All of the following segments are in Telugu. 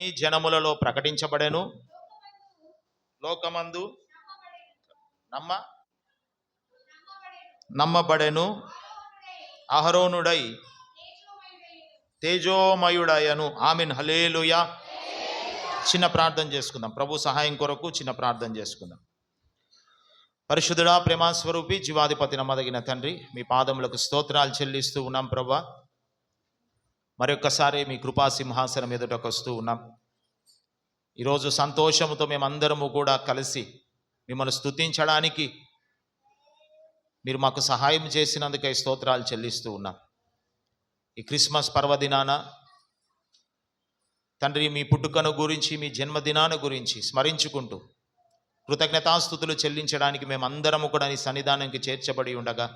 ఈ జనములలో ప్రకటించబడెను. లోకమందు నమ్మబడెను. అహరోనుడై తేజోమయుడయను. ఆమేన్. హల్లెలూయా. చిన్న ప్రార్థన చేసుకుందాం. ప్రభు సహాయం కొరకు చిన్న ప్రార్థన చేసుకుందాం. పరిశుద్ధుడా, ప్రేమాస్వరూపి, జీవాధిపతి, నమ్మదగిన తండ్రి, మీ పాదములకు స్తోత్రాలు చెల్లిస్తూ ఉన్నాం. ప్రభా, మరొక్కసారి మీ కృపా సింహాసనం ఎదుటకు వస్తూ ఉన్నాం. ఈరోజు సంతోషంతో మేమందరము కూడా కలిసి మిమ్మల్ని స్తుతించడానికి మీరు మాకు సహాయం చేసినందుకై స్తోత్రాలు చెల్లిస్తూ ఉన్నాం. ఈ క్రిస్మస్ పర్వదినాన తండ్రి, మీ పుట్టుకను గురించి, మీ జన్మదినాన్ని గురించి స్మరించుకుంటూ కృతజ్ఞతాస్తుతులు చెల్లించడానికి మేమందరము కూడా నీ సన్నిధానానికి చేర్చబడి ఉండగా,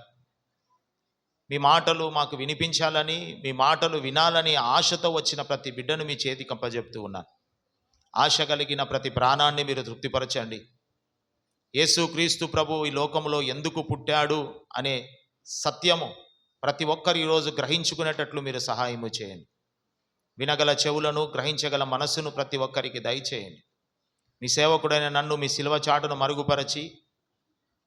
మీ మాటలు మాకు వినిపించాలని, మీ మాటలు వినాలని ఆశతో వచ్చిన ప్రతి బిడ్డను మీ చేతికి అప్పజెప్తూ ఉన్నాను. ఆశ కలిగిన ప్రతి ప్రాణాన్ని మీరు తృప్తిపరచండి. యేసుక్రీస్తు ప్రభు ఈ లోకంలో ఎందుకు పుట్టాడు అనే సత్యము ప్రతి ఒక్కరు ఈరోజు గ్రహించుకునేటట్లు మీరు సహాయము చేయండి. వినగల చెవులను, గ్రహించగల మనస్సును ప్రతి ఒక్కరికి దయచేయండి. మీ సేవకుడైన నన్ను మీ శిలువ చాటును మరుగుపరచి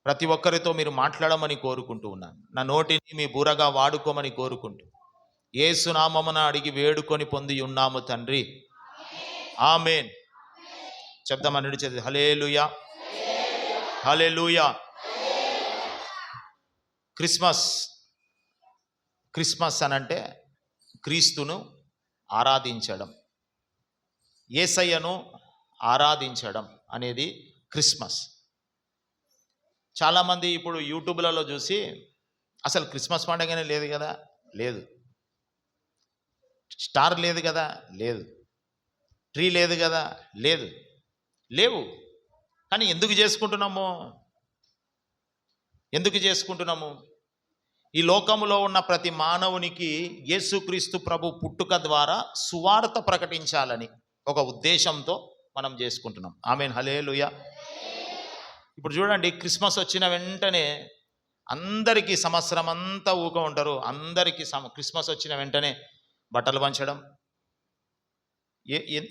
ప్రతి ఒక్కరితో మీరు మాట్లాడమని కోరుకుంటూ ఉన్నాను. నా నోటిని మీ బూరగా వాడుకోమని కోరుకుంటూ యేసు నామమున అడిగి వేడుకొని పొంది ఉన్నాము తండ్రి, ఆమేన్. చెప్దామని నడిచేది. హల్లెలూయా, హల్లెలూయా. క్రిస్మస్ అనంటే క్రీస్తును ఆరాధించడం, యేసయ్యను ఆరాధించడం అనేది క్రిస్మస్. చాలామంది ఇప్పుడు యూట్యూబ్లలో చూసి అసలు క్రిస్మస్ పండుగనే లేదు కదా, లేదు. స్టార్ లేదు కదా, లేదు. ట్రీ లేదు కదా, లేదు. లేవు. కానీ ఎందుకు చేసుకుంటున్నాము? ఈ లోకంలో ఉన్న ప్రతి మానవునికి యేసుక్రీస్తు ప్రభు పుట్టుక ద్వారా సువార్త ప్రకటించాలని ఒక ఉద్దేశంతో మనం చేసుకుంటున్నాం. ఆమేన్. హల్లెలూయా. ఇప్పుడు చూడండి, క్రిస్మస్ వచ్చిన వెంటనే అందరికీ సంవత్సరం అంతా ఊక ఉంటారు. అందరికీ క్రిస్మస్ వచ్చిన వెంటనే బట్టలు పంచడం.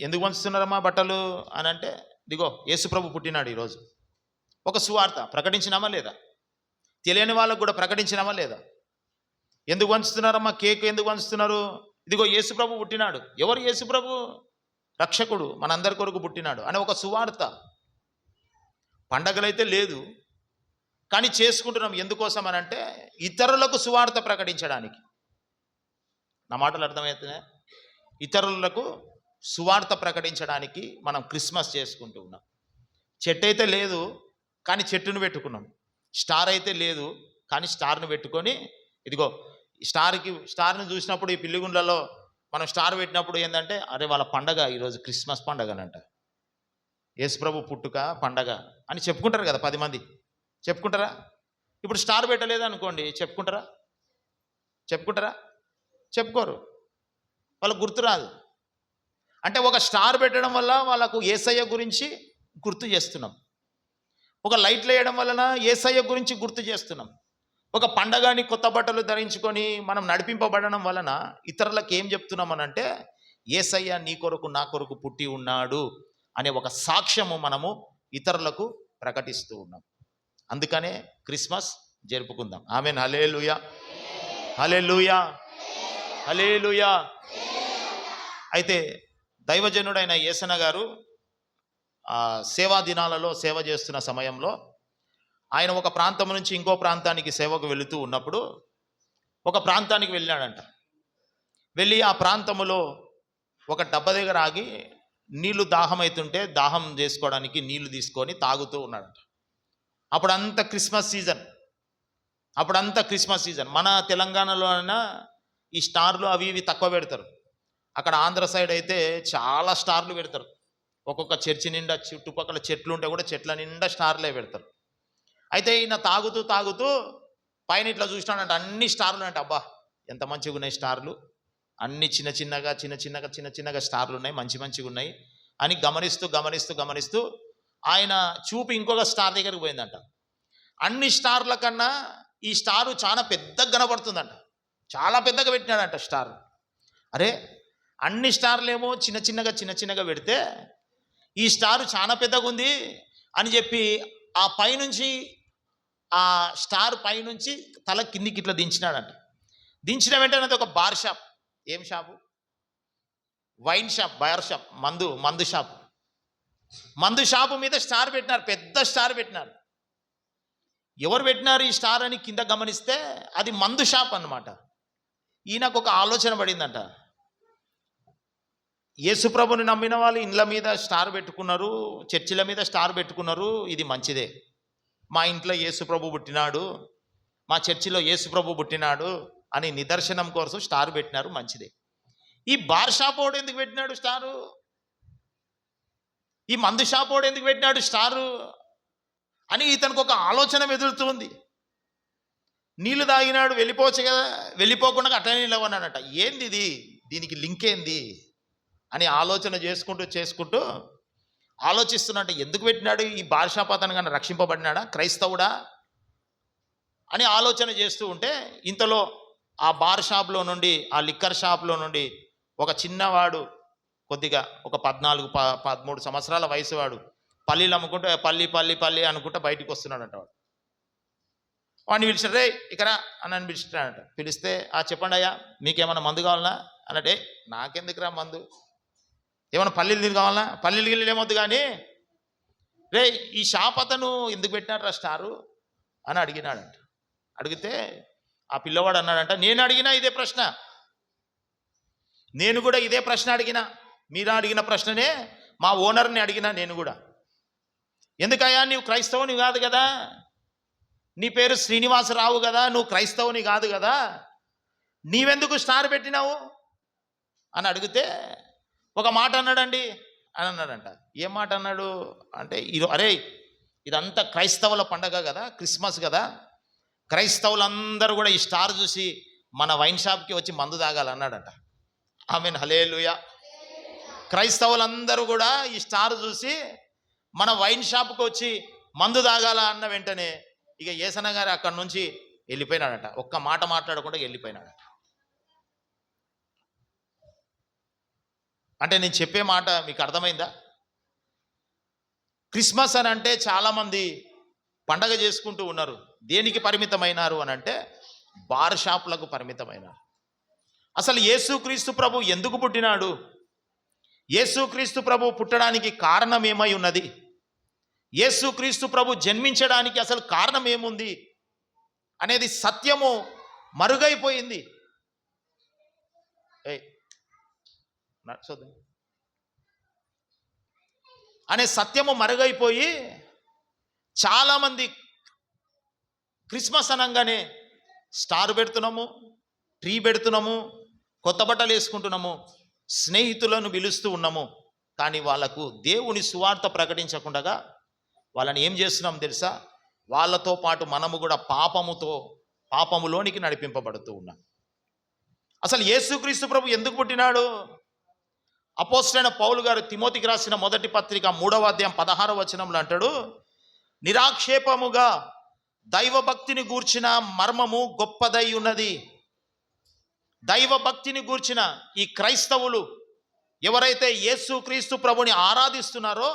ఎందుకు పంచుతున్నారమ్మా బట్టలు అని అంటే, ఇదిగో యేసుప్రభు పుట్టినాడు ఈరోజు. ఒక సువార్త ప్రకటించినామా లేదా? తెలియని వాళ్ళకు కూడా ప్రకటించినామా లేదా? ఎందుకు పంచుతున్నారమ్మా కేక్? ఎందుకు పంచుతున్నారు? ఇదిగో యేసుప్రభు పుట్టినాడు. ఎవరు యేసుప్రభు? రక్షకుడు, మనందరి కొరకు పుట్టినాడు అనే ఒక సువార్త. పండగలైతే లేదు, కానీ చేసుకుంటున్నాం. ఎందుకోసం అని అంటే ఇతరులకు సువార్త ప్రకటించడానికి. నా మాటలు అర్థమవుతున్నాయి? ఇతరులకు సువార్త ప్రకటించడానికి మనం క్రిస్మస్ చేసుకుంటూ ఉన్నాం. చెట్టు అయితే లేదు, కానీ చెట్టును పెట్టుకున్నాం. స్టార్ అయితే లేదు, కానీ స్టార్ను పెట్టుకొని, ఇదిగో స్టార్ను చూసినప్పుడు ఈ పిల్లిగుండ్లలో మనం స్టార్ పెట్టినప్పుడు ఏంటంటే, అరే వాళ్ళ పండగ ఈరోజు క్రిస్మస్ పండగ అనంట, యేసుప్రభు పుట్టుక పండగ అని చెప్పుకుంటారు కదా. 10 మంది చెప్పుకుంటారా? ఇప్పుడు స్టార్ పెట్టలేదు అనుకోండి, చెప్పుకుంటారా? చెప్పుకోరు. వాళ్ళకు గుర్తురాదు. అంటే ఒక స్టార్ పెట్టడం వల్ల వాళ్ళకు యేసయ్య గురించి గుర్తు చేస్తున్నాం. ఒక లైట్లు వేయడం వలన యేసయ్య గురించి గుర్తు చేస్తున్నాం. ఒక పండగని కొత్త బట్టలు ధరించుకొని మనం నడిపింపబడడం వలన ఇతరులకు ఏం చెప్తున్నాం అనంటే, యేసయ్య నీ కొరకు నా కొరకు పుట్టి ఉన్నాడు అనే ఒక సాక్ష్యము మనము ఇతరులకు ప్రకటిస్తూ ఉన్నాం. అందుకనే క్రిస్మస్ జరుపుకుందాం. ఆమేన్. హల్లెలూయా, హల్లెలూయా, హల్లెలూయా. అయితే దైవజనుడైన యేసన్న గారు సేవా దినాలలో సేవ చేస్తున్న సమయంలో ఆయన ఒక ప్రాంతం నుంచి ఇంకో ప్రాంతానికి సేవకు వెళుతూ ఉన్నప్పుడు ఒక ప్రాంతానికి వెళ్ళాడంట. వెళ్ళి ఆ ప్రాంతములో ఒక డబ్బా దగ్గర ఆగి నీళ్లు దాహమైతుంటే దాహం చేసుకోవడానికి నీళ్లు తీసుకొని తాగుతూ ఉన్నాడంట. అప్పుడంతా క్రిస్మస్ సీజన్. మన తెలంగాణలో అయినా ఈ స్టార్లు అవి ఇవి తక్కువ పెడతారు. అక్కడ ఆంధ్ర సైడ్ అయితే చాలా స్టార్లు పెడతారు. ఒక్కొక్క చర్చి నిండా చుట్టుపక్కల చెట్లు ఉంటే కూడా చెట్ల నిండా స్టార్లే పెడతారు. అయితే ఈయన తాగుతూ పైన ఇట్లా చూసినాడంట, అన్ని స్టార్లు అంటే, అబ్బా ఎంత మంచిగా ఉన్నాయి స్టార్లు, అన్ని చిన్న చిన్నగా స్టార్లు ఉన్నాయి, మంచిగా ఉన్నాయి అని గమనిస్తూ ఆయన చూపు ఇంకొక స్టార్ దగ్గరికి పోయిందంట. అన్ని స్టార్ల కన్నా ఈ స్టారు చాలా పెద్దగా కనబడుతుందంట. చాలా పెద్దగా పెట్టినాడంట స్టార్. అరే అన్ని స్టార్లు ఏమో చిన్న చిన్నగా పెడితే ఈ స్టారు చాలా పెద్దగా ఉంది అని చెప్పి ఆ పైనుంచి ఆ స్టార్ పైనుంచి తల కిందికి ఇట్లా దించినాడంట. దించిన వెంటనే అది ఒక బార్ షాప్. ఏం shop? Wine shop, bar shop, మందు షాప్. మందు షాపు మీద స్టార్ పెట్టినారు, పెద్ద స్టార్ పెట్టినారు. ఎవరు పెట్టినారు ఈ స్టార్ అని కింద గమనిస్తే అది మందు షాప్ అన్నమాట. ఈయనకు ఒక ఆలోచన పడిందంట. యేసుప్రభుని నమ్మిన వాళ్ళు ఇండ్ల మీద స్టార్ పెట్టుకున్నారు, చర్చిల మీద స్టార్ పెట్టుకున్నారు, ఇది మంచిదే. మా ఇంట్లో యేసుప్రభు పుట్టినాడు, మా చర్చిలో యేసుప్రభు పుట్టినాడు అని నిదర్శనం కోసం స్టార్ పెట్టినారు, మంచిదే. ఈ బార్ షాప్ వాడు ఎందుకు పెట్టినాడు స్టారు? ఈ మందు షాప్ వాడు ఎందుకు పెట్టినాడు స్టారు అని ఇతనికి ఒక ఆలోచన మెదులుతుంది. నీళ్లు తాగినాడు, వెళ్ళిపోవచ్చు కదా, వెళ్ళిపోకుండా అట్లనే నిలవన్నాడట. ఏంది ఇది, దీనికి లింక్ ఏంది అని ఆలోచన చేసుకుంటూ ఆలోచిస్తున్నట్టు ఎందుకు పెట్టినాడు ఈ బార్ షాప్ అతను, కానీ రక్షింపబడినాడా, క్రైస్తవుడా అని ఆలోచన చేస్తూ ఉంటే ఇంతలో ఆ బార్ షాప్లో నుండి, ఆ లిక్కర్ షాప్లో నుండి ఒక చిన్నవాడు, కొద్దిగా ఒక 14-13 సంవత్సరాల వయసు వాడు, పల్లీలు అమ్ముకుంటూ పల్లి అనుకుంటూ బయటికి వస్తున్నాడంట. వాడిని పిలిచాడు, రే ఇక్కడ అని పిలిచాడంట. పిలిస్తే చెప్పండి అయ్యా, మీకేమన్నా మందు కావాలన్నా అన్నట్టే. నాకెందుకురా మందు, ఏమన్నా పల్లీలు తిని కావాలన్నా, పల్లీలు గిల్లీలు ఏమొద్దు కానీ రే ఈ షాప్ అతను ఎందుకు పెట్టినాడు స్టారు అని అడిగినాడంట. అడిగితే ఆ పిల్లవాడు అన్నాడంట, నేను అడిగినా ఇదే ప్రశ్న, నేను కూడా ఇదే ప్రశ్న అడిగినా, మీరు అడిగిన ప్రశ్ననే మా ఓనర్ని అడిగినా నేను కూడా. ఎందుకయ్యా, నీవు క్రైస్తవుని కాదు కదా, నీ పేరు శ్రీనివాసరావు కదా, నువ్వు క్రైస్తవుని కాదు కదా, నీవెందుకు స్టార్ పెట్టినావు అని అడిగితే ఒక మాట అన్నాడండి అని అన్నాడంట. ఏం మాట అన్నాడు అంటే, అరే ఇదంతా క్రైస్తవుల పండగ కదా, క్రిస్మస్ కదా, క్రైస్తవులందరూ కూడా ఈ స్టార్ చూసి మన వైన్ షాప్కి వచ్చి మందు తాగాలన్నాడంట. ఆమేన్, హల్లెలూయా. క్రైస్తవులందరూ కూడా ఈ స్టార్ చూసి మన వైన్ షాప్కి వచ్చి మందు తాగాల అన్న వెంటనే ఇక యేసన్న గారు అక్కడి నుంచి వెళ్ళిపోయినాడట. ఒక్క మాట మాట్లాడకుండా వెళ్ళిపోయినాడట. అంటే నేను చెప్పే మాట మీకు అర్థమైందా? క్రిస్మస్ అని అంటే చాలామంది పండగ చేసుకుంటూ ఉన్నారు. దేనికి పరిమితమైనారు అని అంటే బార్ షాపులకు పరిమితమైనారు. అసలు యేసుక్రీస్తు ప్రభు ఎందుకు పుట్టినాడు? యేసుక్రీస్తు ప్రభు పుట్టడానికి కారణం ఏమై ఉన్నది? యేసుక్రీస్తు ప్రభు జన్మించడానికి అసలు కారణం ఏముంది అనేది సత్యము మరుగైపోయింది. అనే సత్యము మరుగైపోయి చాలామంది క్రిస్మస్ అనగానే స్టార్ పెడుతున్నాము, ట్రీ పెడుతున్నాము, కొత్త బట్టలు వేసుకుంటున్నాము, స్నేహితులను పిలుస్తూ ఉన్నాము. కానీ వాళ్ళకు దేవుని సువార్త ప్రకటించకుండా వాళ్ళని ఏం చేస్తున్నాం తెలుసా? వాళ్ళతో పాటు మనము కూడా పాపములోనికి నడిపింపబడుతూ ఉన్నాం. అసలు యేసుక్రీస్తు ప్రభు ఎందుకు పుట్టినాడు? అపోస్తలుడైన పౌలు గారు తిమోతికి రాసిన మొదటి పత్రిక 3వ అధ్యాయం 16వ వచనంలో అంటాడు, నిరాక్షేపముగా దైవభక్తిని గూర్చిన మర్మము గొప్పదై ఉన్నది. దైవభక్తిని గూర్చిన ఈ క్రైస్తవులు ఎవరైతే యేసుక్రీస్తు ప్రభుని ఆరాధిస్తున్నారో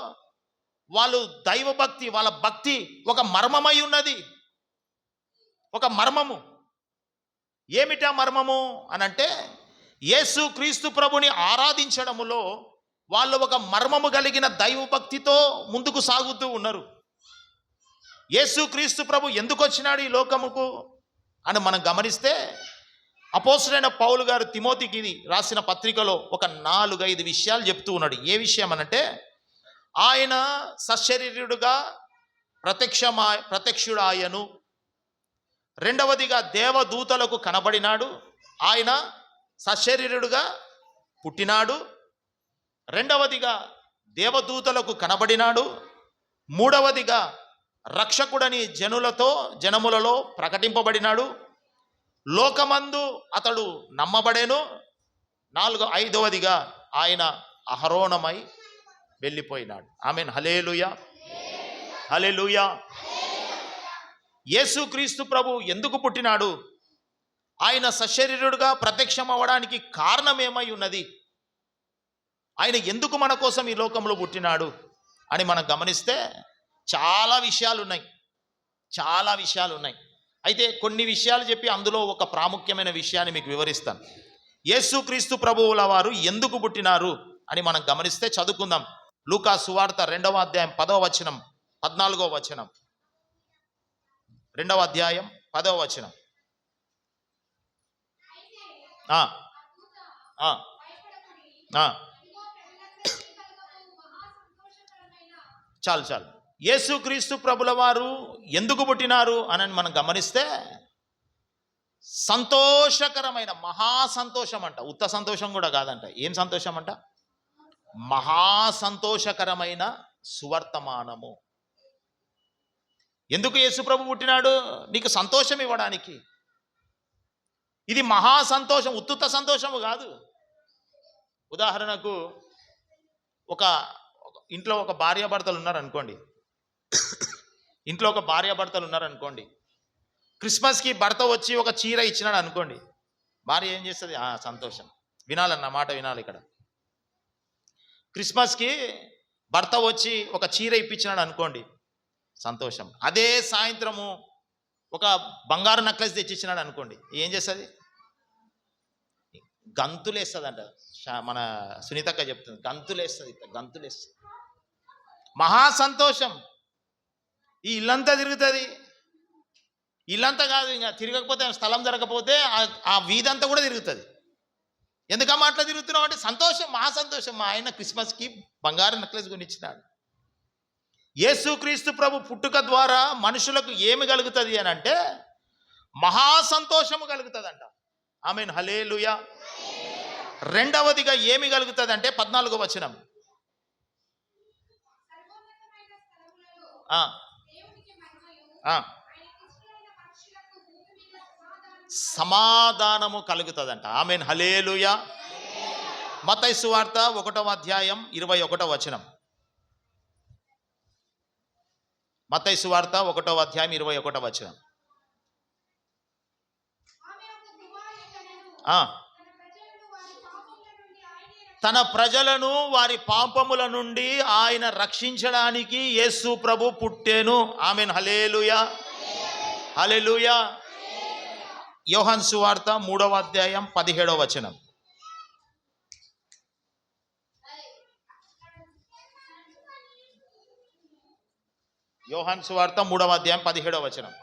వాళ్ళు దైవభక్తి, వాళ్ళ భక్తి ఒక మర్మమై ఉన్నది. ఒక మర్మము. ఏమిటా మర్మము అనంటే యేసుక్రీస్తు ప్రభుని ఆరాధించడములో వాళ్ళు ఒక మర్మము కలిగిన దైవభక్తితో ముందుకు సాగుతూ ఉన్నారు. యేసుక్రీస్తు ప్రభు ఎందుకు వచ్చినాడు ఈ లోకముకు అని మనం గమనిస్తే అపోస్తలుడైన పౌలు గారు తిమోతికి రాసిన పత్రికలో ఒక 4-5 విషయాలు చెప్తూ ఉన్నాడు. ఏ విషయం అనంటే ఆయన సశరీరుడుగా ప్రత్యక్షుడాయను, రెండవదిగా దేవదూతలకు కనబడినాడు, ఆయన సశరీరుడుగా పుట్టినాడు, రెండవదిగా దేవదూతలకు కనబడినాడు, మూడవదిగా రక్షకుడని జనములలో ప్రకటింపబడినాడు, లోకమందు అతడు నమ్మబడేను, ఐదవదిగా ఆయన అహరోణమై వెళ్ళిపోయినాడు. ఆమేన్, హల్లెలూయా, హల్లెలూయా. యేసుక్రీస్తు ప్రభు ఎందుకు పుట్టినాడు? ఆయన సశరీరుడుగా ప్రత్యక్షం అవ్వడానికి కారణం ఏమై ఉన్నది? ఆయన ఎందుకు మన కోసం ఈ లోకంలో పుట్టినాడు అని మనం గమనిస్తే చాలా విషయాలు ఉన్నాయి, చాలా విషయాలు ఉన్నాయి. అయితే కొన్ని విషయాలు చెప్పి అందులో ఒక ప్రాముఖ్యమైన విషయాన్ని మీకు వివరిస్తాను. యేసుక్రీస్తు ప్రభువుల వారు ఎందుకు పుట్టినారు అని మనం గమనిస్తే చదువుకుందాం. లూకా సువార్త 2వ అధ్యాయం 10వ వచనం 14వ వచనం. 2వ అధ్యాయం 10వ వచనం. చాలు చాలు. యేసుక్రీస్తు ప్రభుల వారు ఎందుకు పుట్టినారు అని మనం గమనిస్తే సంతోషకరమైన, మహా సంతోషం అంట. ఉత్త సంతోషం కూడా కాదంట. ఏం సంతోషం అంట? మహా సంతోషకరమైన సువర్తమానము. ఎందుకు యేసు ప్రభు పుట్టినాడు? నీకు సంతోషం ఇవ్వడానికి. ఇది మహా సంతోషం, ఉత్తుత సంతోషము కాదు. ఉదాహరణకు ఒక ఇంట్లో ఒక భార్యాభర్తలు ఉన్నారనుకోండి. ఇంట్లో ఒక భార్యాభర్తలు ఉన్నారనుకోండి. క్రిస్మస్కి భర్త వచ్చి ఒక చీర ఇచ్చినాడు అనుకోండి. భార్య ఏం చేస్తుంది? సంతోషం. వినాలన్న మాట వినాలి ఇక్కడ. క్రిస్మస్కి భర్త వచ్చి ఒక చీర ఇప్పించినాడు అనుకోండి, సంతోషం. అదే సాయంత్రము ఒక బంగారు నెక్లెస్ తెచ్చిచ్చినాడు అనుకోండి, ఏం చేస్తుంది? గంతులేస్తుందంట. మన సునీతక్క చెప్తుంది, గంతులేస్తుంది, గంతులేస్తుంది. మహా సంతోషం. ఈ ఇల్లంతా తిరుగుతుంది. ఇల్లంతా కాదు, ఇంకా తిరగకపోతే, స్థలం జరగకపోతే ఆ వీధంతా కూడా తిరుగుతుంది. ఎందుకమ్మా అట్లా తిరుగుతున్నావు అంటే సంతోషం, మహా సంతోషం. మా ఆయన క్రిస్మస్కి బంగారు నెక్లెస్ కొనిచ్చినాడు. యేసుక్రీస్తు ప్రభు పుట్టుక ద్వారా మనుషులకు ఏమి కలుగుతుంది అని అంటే మహా సంతోషము కలుగుతుందంట. ఆమేన్, హల్లెలూయా. రెండవదిగా ఏమి కలుగుతుంది అంటే 14వ వచనం. సమాధానము కలుగుతుందంట. ఆమేన్, హల్లెలూయా. మత్తయి సువార్త 1వ అధ్యాయం 21వ వచనం. మత్తయి సువార్త 1వ అధ్యాయం 21వ వచనం. తన ప్రజలను వారి పాపముల నుండి ఆయన రక్షించడానికి యేసు ప్రభు పుట్టెను. ఆమేన్, హల్లెలూయా, హల్లెలూయా. యోహాను సువార్త 3వ అధ్యాయం 17వ వచనం. యోహాను సువార్త 3వ అధ్యాయం 17వ వచనం.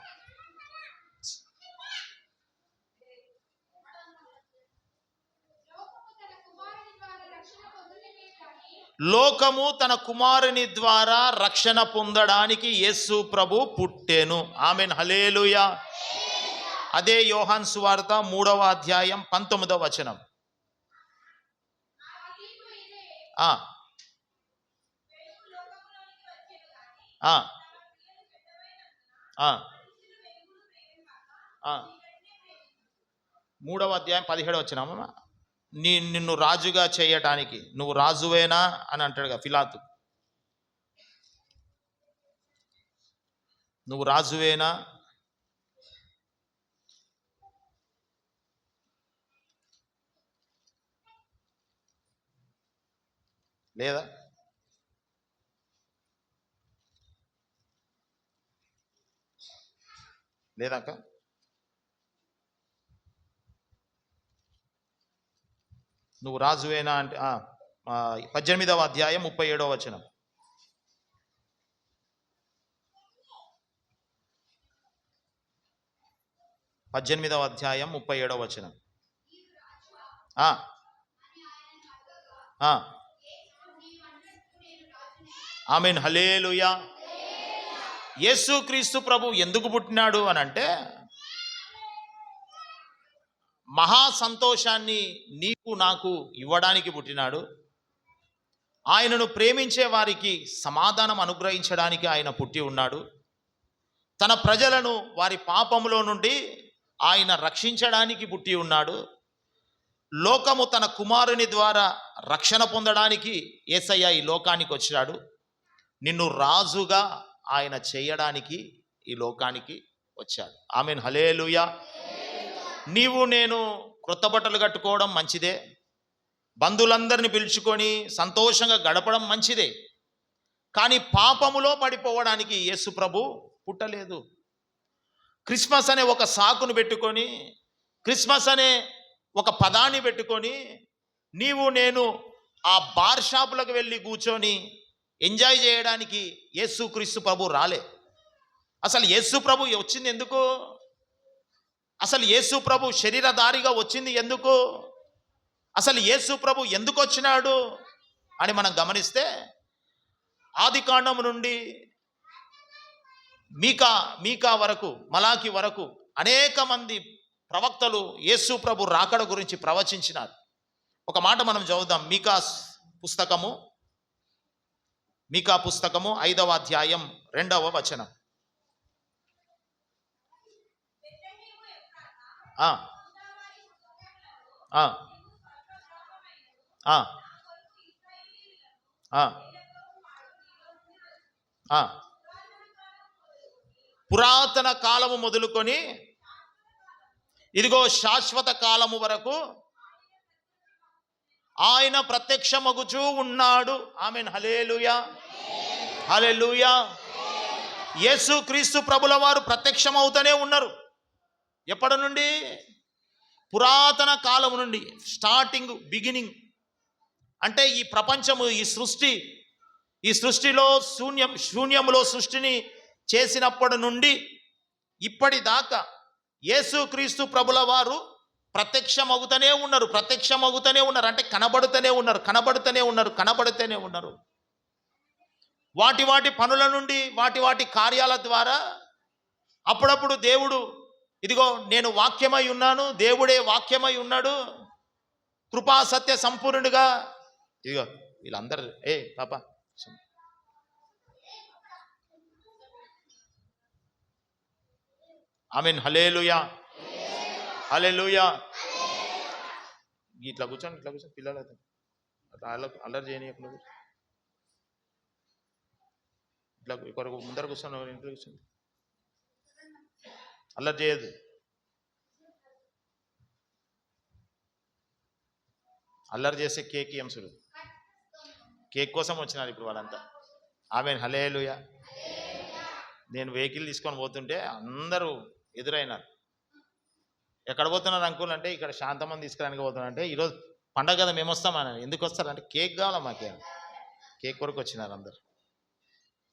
లోకము తన కుమారుని ద్వారా రక్షణ పొందడానికి యేసు ప్రభు పుట్టెను. ఆమేన్, హల్లెలూయా. అదే యోహాను సువార్త 3వ అధ్యాయం 19వ వచనం. మూడవ అధ్యాయం 17వ వచనం. నిన్ను రాజుగా చేయటానికి నువ్వు రాజువేనా అని అంటాడుగా పిలాతు. నువ్వు రాజువేనా? లేదా? లేదాక? నువ్వు రాజువేనా అంటే 18వ అధ్యాయం 37వ వచనం. 18వ అధ్యాయం 37వ వచనం. ఆమేన్, హల్లెలూయా. యేసుక్రీస్తు ప్రభు ఎందుకు పుట్టినాడు అని అంటే మహా సంతోషాన్ని నీకు నాకు ఇవ్వడానికి పుట్టినాడు. ఆయనను ప్రేమించే వారికి సమాధానం అనుగ్రహించడానికి ఆయన పుట్టి ఉన్నాడు. తన ప్రజలను వారి పాపములో నుండి ఆయన రక్షించడానికి పుట్టి ఉన్నాడు. లోకము తన కుమారుని ద్వారా రక్షణ పొందడానికి యేసయ్య ఈ లోకానికి వచ్చాడు. నిన్ను రాజుగా ఆయన చేయడానికి ఈ లోకానికి వచ్చాడు. ఆమేన్, హల్లెలూయా. నీవు నేను క్రొత్త బట్టలు కట్టుకోవడం మంచిదే, బంధువులందరినీ పిలుచుకొని సంతోషంగా గడపడం మంచిదే. కానీ పాపములో పడిపోవడానికి యేసు ప్రభు పుట్టలేదు. క్రిస్మస్ అనే ఒక సాకును పెట్టుకొని, క్రిస్మస్ అనే ఒక పదాన్ని పెట్టుకొని నీవు నేను ఆ బార్ షాపులకు వెళ్ళి కూర్చొని ఎంజాయ్ చేయడానికి యేసు క్రీస్తు ప్రభు రాలే. అసలు యేసు ప్రభు వచ్చింది ఎందుకు? అసలు యేసు ప్రభు శరీరధారిగా వచ్చింది ఎందుకు? అసలు యేసు ప్రభు ఎందుకు వచ్చినాడు అని మనం గమనిస్తే, ఆదికాండం నుండి మీకా వరకు, మలాకి వరకు అనేక మంది ప్రవక్తలు యేసు ప్రభు రాకడ గురించి ప్రవచించినారు. ఒక మాట మనం చదువుదాం. మీకా పుస్తకము 5వ అధ్యాయం 2వ వచనం. పురాతన కాలము మొదలుకొని ఇదిగో శాశ్వత కాలము వరకు ఆయన ప్రత్యక్షమగుచూ ఉన్నాడు. ఆమేన్. హల్లెలూయా, హల్లెలూయా. యేసు క్రీస్తు ప్రభుల వారు ప్రత్యక్షమవుతూనే ఉన్నారు. ఎప్పటి నుండి? పురాతన కాలం నుండి, స్టార్టింగ్, బిగినింగ్. అంటే ఈ ప్రపంచము, ఈ సృష్టిలో శూన్యములో సృష్టిని చేసినప్పటి నుండి ఇప్పటిదాకా యేసు క్రీస్తు ప్రభుల వారు ప్రత్యక్షమవుతూనే ఉన్నారు. అంటే కనబడుతూనే ఉన్నారు. వాటి పనుల నుండి, వాటి కార్యాల ద్వారా అప్పుడప్పుడు దేవుడు, ఇదిగో నేను వాక్యమై ఉన్నాను, దేవుడే వాక్యమై ఉన్నాడు, కృపా సత్య సంపూర్ణుడిగా. ఇదిగో వీళ్ళందరూ పాప ఆమేన్. హల్లెలూయా, హల్లెలూయా. ఇట్లా కూర్చొని పిల్లలు అయితే అల్లరి చేయనీయకుండా ఇట్లా కొరకు ముందర కూర్చొని ఇంట్లో కూర్చొని అల్లరి చేయదు. అల్లరి చేసే కేక్ ఎంసుడు, కేక్ కోసం వచ్చినారు ఇప్పుడు వాళ్ళంతా. ఆమేన్. హల్లెలూయా. నేను వెహికల్ తీసుకొని పోతుంటే అందరూ ఎదురైనారు. ఎక్కడ పోతున్నారు అంకుల్ అంటే, ఇక్కడ శాంతమని తీసుకురానికి పోతున్నారంటే, ఈరోజు పండగ కదా మేము వస్తామని. ఎందుకు వస్తారంటే కేక్ కావాలా మాకే, కేక్ కొరకు వచ్చినారు అందరు.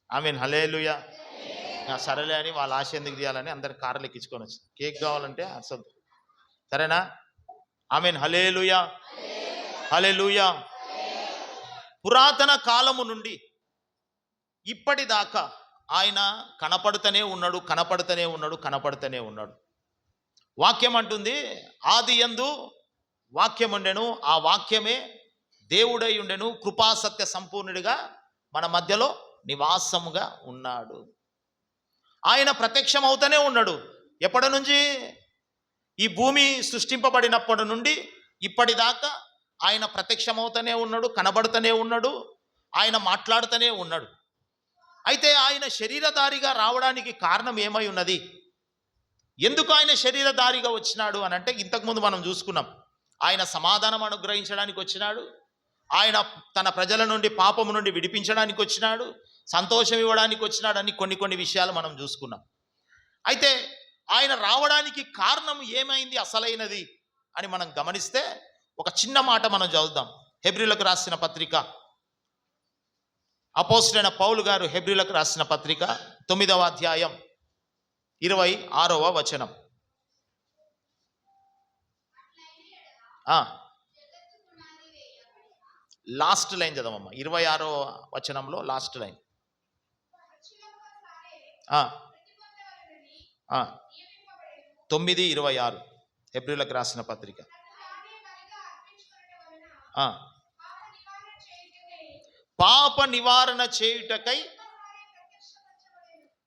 ఆమేన్. హల్లెలూయా. సరేలే అని వాళ్ళ ఆశ ఎందుకు తీయాలని అందరు కార్లు ఎక్కించుకొని వచ్చి కేక్ కావాలంటే అసలు సరేనా. ఆమేన్. హల్లెలూయా, హల్లెలూయా. పురాతన కాలము నుండి ఇప్పటిదాకా ఆయన కనపడుతూనే ఉన్నాడు. వాక్యం అంటుంది, ఆది యందు వాక్యం ఉండెను, ఆ వాక్యమే దేవుడై ఉండెను, కృపా సత్య సంపూర్ణుడిగా మన మధ్యలో నివాసముగా ఉన్నాడు. ఆయన ప్రత్యక్షం అవుతూనే ఉన్నాడు. ఎప్పటి నుంచి? ఈ భూమి సృష్టింపబడినప్పటి నుండి ఇప్పటిదాకా ఆయన ప్రత్యక్షమవుతూనే ఉన్నాడు, కనబడుతూనే ఉన్నాడు, ఆయన మాట్లాడుతూనే ఉన్నాడు. అయితే ఆయన శరీరధారిగా రావడానికి కారణం ఏమై ఉన్నది? ఎందుకు ఆయన శరీరధారిగా వచ్చినాడు అని అంటే, ఇంతకుముందు మనం చూసుకున్నాం. ఆయన సమాధానం అనుగ్రహించడానికి వచ్చినాడు, ఆయన తన ప్రజల నుండి పాపము నుండి విడిపించడానికి వచ్చినాడు, సంతోషం ఇవ్వడానికి వచ్చినాడు అని కొన్ని విషయాలు మనం చూసుకున్నాం. అయితే ఆయన రావడానికి కారణం ఏమైంది అసలైనది అని మనం గమనిస్తే, ఒక చిన్న మాట మనం చదువుదాం. హెబ్రీలకు రాసిన పత్రిక, అపోస్తలుడైన పౌలు గారు హెబ్రీలకు రాసిన పత్రిక 9వ అధ్యాయం 26వ వచనం. Last line చదవమ్మా. 26వ వచనంలో లాస్ట్ లైన్. 9:26 హెబ్రీలకు రాసిన పత్రిక. పాప నివారణ చేయుటకై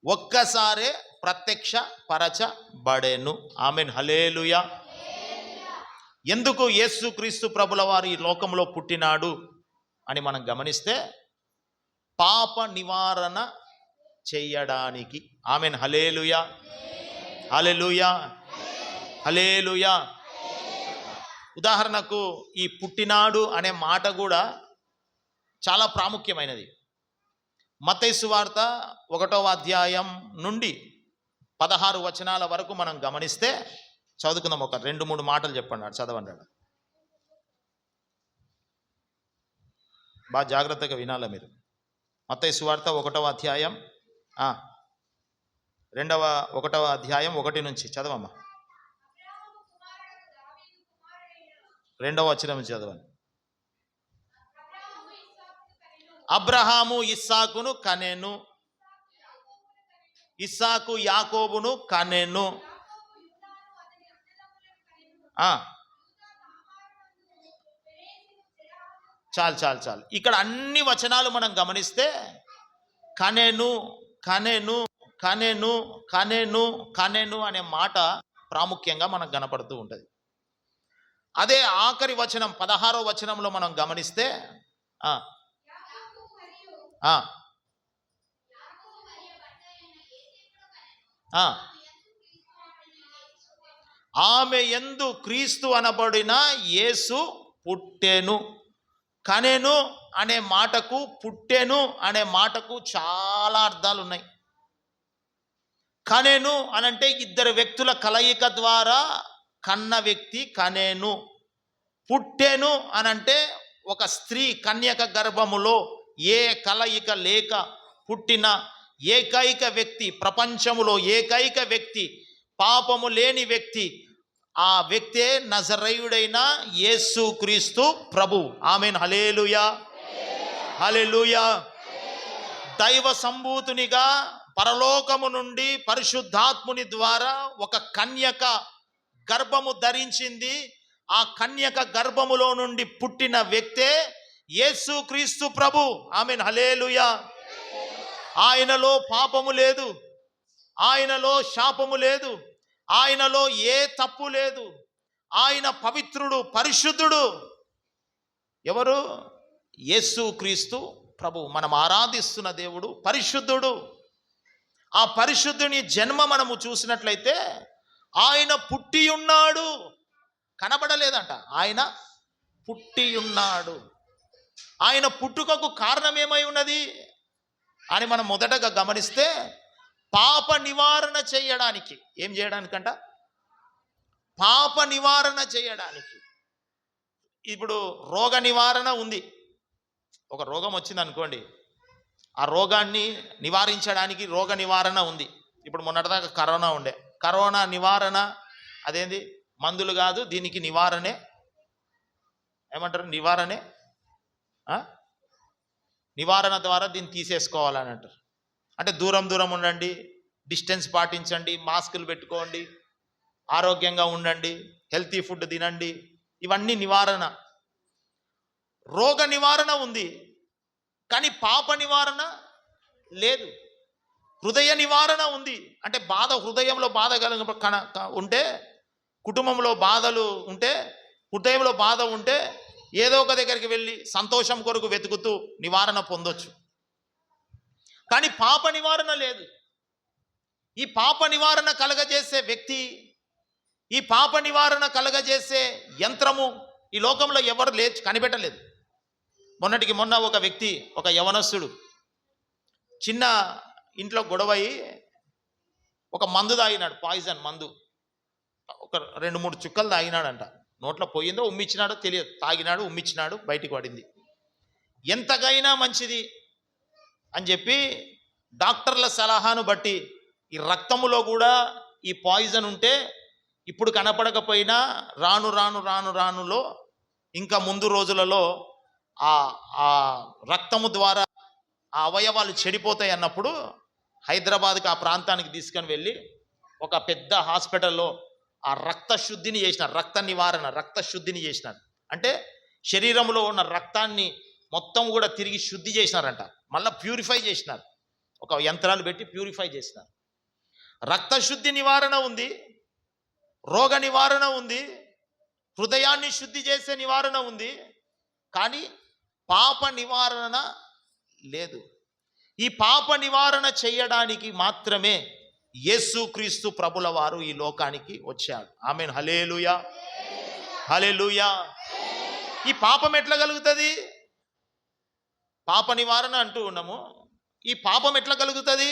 ఒక్కసారే ప్రత్యక్ష పరచబడెను. ఆమేన్. హల్లెలూయా. ఎందుకు యేసు క్రీస్తు ప్రభుల వారు ఈ లోకంలో పుట్టినాడు అని మనం గమనిస్తే, పాప నివారణ చేయడానికి. ఆమేన్. హల్లెలూయా, హల్లెలూయా, హల్లెలూయా. ఉదాహరణకు ఈ పుట్టినాడు అనే మాట కూడా చాలా ప్రాముఖ్యమైనది. మత్తయి సువార్త 1వ అధ్యాయం నుండి 16 వచనాల వరకు మనం గమనిస్తే చదువుకుందాం. ఒక 2-3 మాటలు చెప్పండి, చదవండి. బాగా జాగ్రత్తగా వినాలి మీరు. మత్తయి సువార్త 1వ అధ్యాయం 1వ అధ్యాయం 1 నుంచి చదవమ్మా. 2వ వచనం నుంచి చదవండి. అబ్రహాము ఇస్సాకును కనెను, ఇస్సాకు యాకోబును కనెను. చాలు. ఇక్కడ అన్ని వచనాలు మనం గమనిస్తే కనెను కనెను కనెను కనెను కనెను అనే మాట ప్రాముఖ్యంగా మనకు కనపడుతూ ఉంటుంది. అదే ఆఖరి వచనం 16వ వచనంలో మనం గమనిస్తే ఆమె యందు క్రీస్తు అనబడిన యేసు పుట్టెను. కనెను అనే మాటకు, పుట్టెను అనే మాటకు చాలా అర్థాలు ఉన్నాయి. కనెను అనంటే ఇద్దరు వ్యక్తుల కలయిక ద్వారా కన్న వ్యక్తి కనెను. పుట్టెను అనంటే ఒక స్త్రీ కన్యక గర్భములో ఏ కలయిక లేక పుట్టిన ఏకైక వ్యక్తి, ప్రపంచములో ఏకైక వ్యక్తి, పాపము లేని వ్యక్తి. ఆ వ్యక్తే నజరేయుడైన యేసు క్రీస్తు ప్రభు. ఆమేన్. హల్లెలూయా, హల్లెలూయా. దైవ సంభూతునిగా పరలోకము నుండి పరిశుద్ధాత్ముని ద్వారా ఒక కన్యక గర్భము ధరించింది. ఆ కన్యక గర్భములో నుండి పుట్టిన వ్యక్తే యేసు క్రీస్తు ప్రభు. ఆమేన్. హల్లెలూయా. ఆయనలో పాపము లేదు, ఆయనలో శాపము లేదు, ఆయనలో ఏ తప్పు లేదు. ఆయన పవిత్రుడు, పరిశుద్ధుడు. ఎవరు? యేసు క్రీస్తు ప్రభు. మనం ఆరాధిస్తున్న దేవుడు పరిశుద్ధుడు. ఆ పరిశుద్ధుని జన్మ మనము చూసినట్లయితే ఆయన పుట్టి ఉన్నాడు, కనబడలేదంట. ఆయన పుట్టి ఉన్నాడు. ఆయన పుట్టుకకు కారణం ఏమై ఉన్నది అని మనం మొదటగా గమనిస్తే పాప నివారణ చేయడానికి. ఏం చేయడానికంట? పాప నివారణ చేయడానికి. ఇప్పుడు రోగ నివారణ ఉంది. ఒక రోగం వచ్చింది అనుకోండి, ఆ రోగాన్ని నివారించడానికి రోగ నివారణ ఉంది. ఇప్పుడు మొన్నటిదాకా కరోనా ఉండే, కరోనా నివారణ అదేంది? మందులు కాదు, దీనికి నివారణే. ఏమంటారు? నివారణే. నివారణ ద్వారా దీన్ని తీసేసుకోవాలని అంటారు. అంటే దూరం ఉండండి, డిస్టెన్స్ పాటించండి, మాస్కులు పెట్టుకోండి, ఆరోగ్యంగా ఉండండి, హెల్తీ ఫుడ్ తినండి. ఇవన్నీ నివారణ. రోగ నివారణ ఉంది, కానీ పాప నివారణ లేదు. హృదయ నివారణ ఉంది. అంటే హృదయంలో బాధ ఉంటే, కుటుంబంలో బాధలు ఉంటే, హృదయంలో బాధ ఉంటే ఏదో ఒక దగ్గరికి వెళ్ళి సంతోషం కొరకు వెతుకుతూ నివారణ పొందొచ్చు. కానీ పాప నివారణ లేదు. ఈ పాప నివారణ కలగజేసే వ్యక్తి, ఈ పాప నివారణ కలగజేసే యంత్రము ఈ లోకంలో ఎవరు కనిపెట్టలేదు. మొన్నటికి మొన్న ఒక వ్యక్తి, ఒక యవనస్తుడు చిన్న ఇంట్లో గొడవయి ఒక మందు తాగినాడు, పాయిజన్ మందు. ఒక 2-3 చుక్కలు తాగినాడంట. నోట్లో పోయిందో ఉమ్మిచ్చినాడో తెలియదు. తాగినాడు, ఉమ్మిచ్చినాడు, బయటికి పడింది. ఎంతకైనా మంచిది అని చెప్పి డాక్టర్ల సలహాను బట్టి ఈ రక్తములో కూడా ఈ పాయిజన్ ఉంటే ఇప్పుడు కనపడకపోయినా రానులో ఇంకా ముందు రోజులలో ఆ రక్తము ద్వారా ఆ అవయవాలు చెడిపోతాయి అన్నప్పుడు హైదరాబాద్కి, ఆ ప్రాంతానికి తీసుకొని వెళ్ళి ఒక పెద్ద హాస్పిటల్లో ఆ రక్త శుద్ధిని చేసినారు. రక్త నివారణ, రక్త శుద్ధిని చేసినారు. అంటే శరీరంలో ఉన్న రక్తాన్ని మొత్తం కూడా తిరిగి శుద్ధి చేసినారంట. మళ్ళీ ప్యూరిఫై చేసినారు. ఒక యంత్రాలు పెట్టి ప్యూరిఫై చేసినారు. రక్త శుద్ధి నివారణ ఉంది, రోగ నివారణ ఉంది, హృదయాన్ని శుద్ధి చేసే నివారణ ఉంది, కానీ పాప నివారణ లేదు. ఈ పాప నివారణ చేయడానికి మాత్రమే యేసుక్రీస్తు ప్రభుల వారు ఈ లోకానికి వచ్చాడు. ఆమేన్. హల్లెలూయా. హల్లెలూయా. ఈ పాపం ఎట్లా కలుగుతుంది? పాప నివారణ అంటూ ఉన్నాము. ఈ పాపం ఎట్లా కలుగుతుంది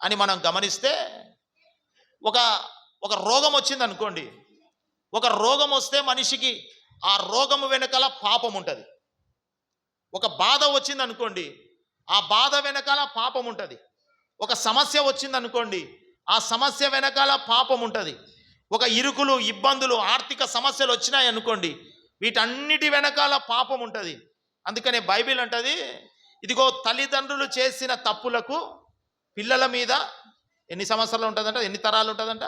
అని మనం గమనిస్తే, ఒక ఒక రోగం వచ్చింది అనుకోండి. ఒక రోగం వస్తే మనిషికి ఆ రోగము వెనకాల పాపం ఉంటుంది. ఒక బాధ వచ్చింది అనుకోండి, ఆ బాధ వెనకాల పాపం ఉంటుంది. ఒక సమస్య వచ్చింది అనుకోండి, ఆ సమస్య వెనకాల పాపం ఉంటుంది. ఒక ఇరుకులు, ఇబ్బందులు, ఆర్థిక సమస్యలు వచ్చినాయి అనుకోండి, వీటన్నిటి వెనకాల పాపం ఉంటుంది. అందుకనే బైబిల్ అంటది, ఇదిగో తల్లిదండ్రులు చేసిన తప్పులకు పిల్లల మీద ఎన్ని సంవత్సరాలు ఉంటుందంట, ఎన్ని తరాలు ఉంటుందంట?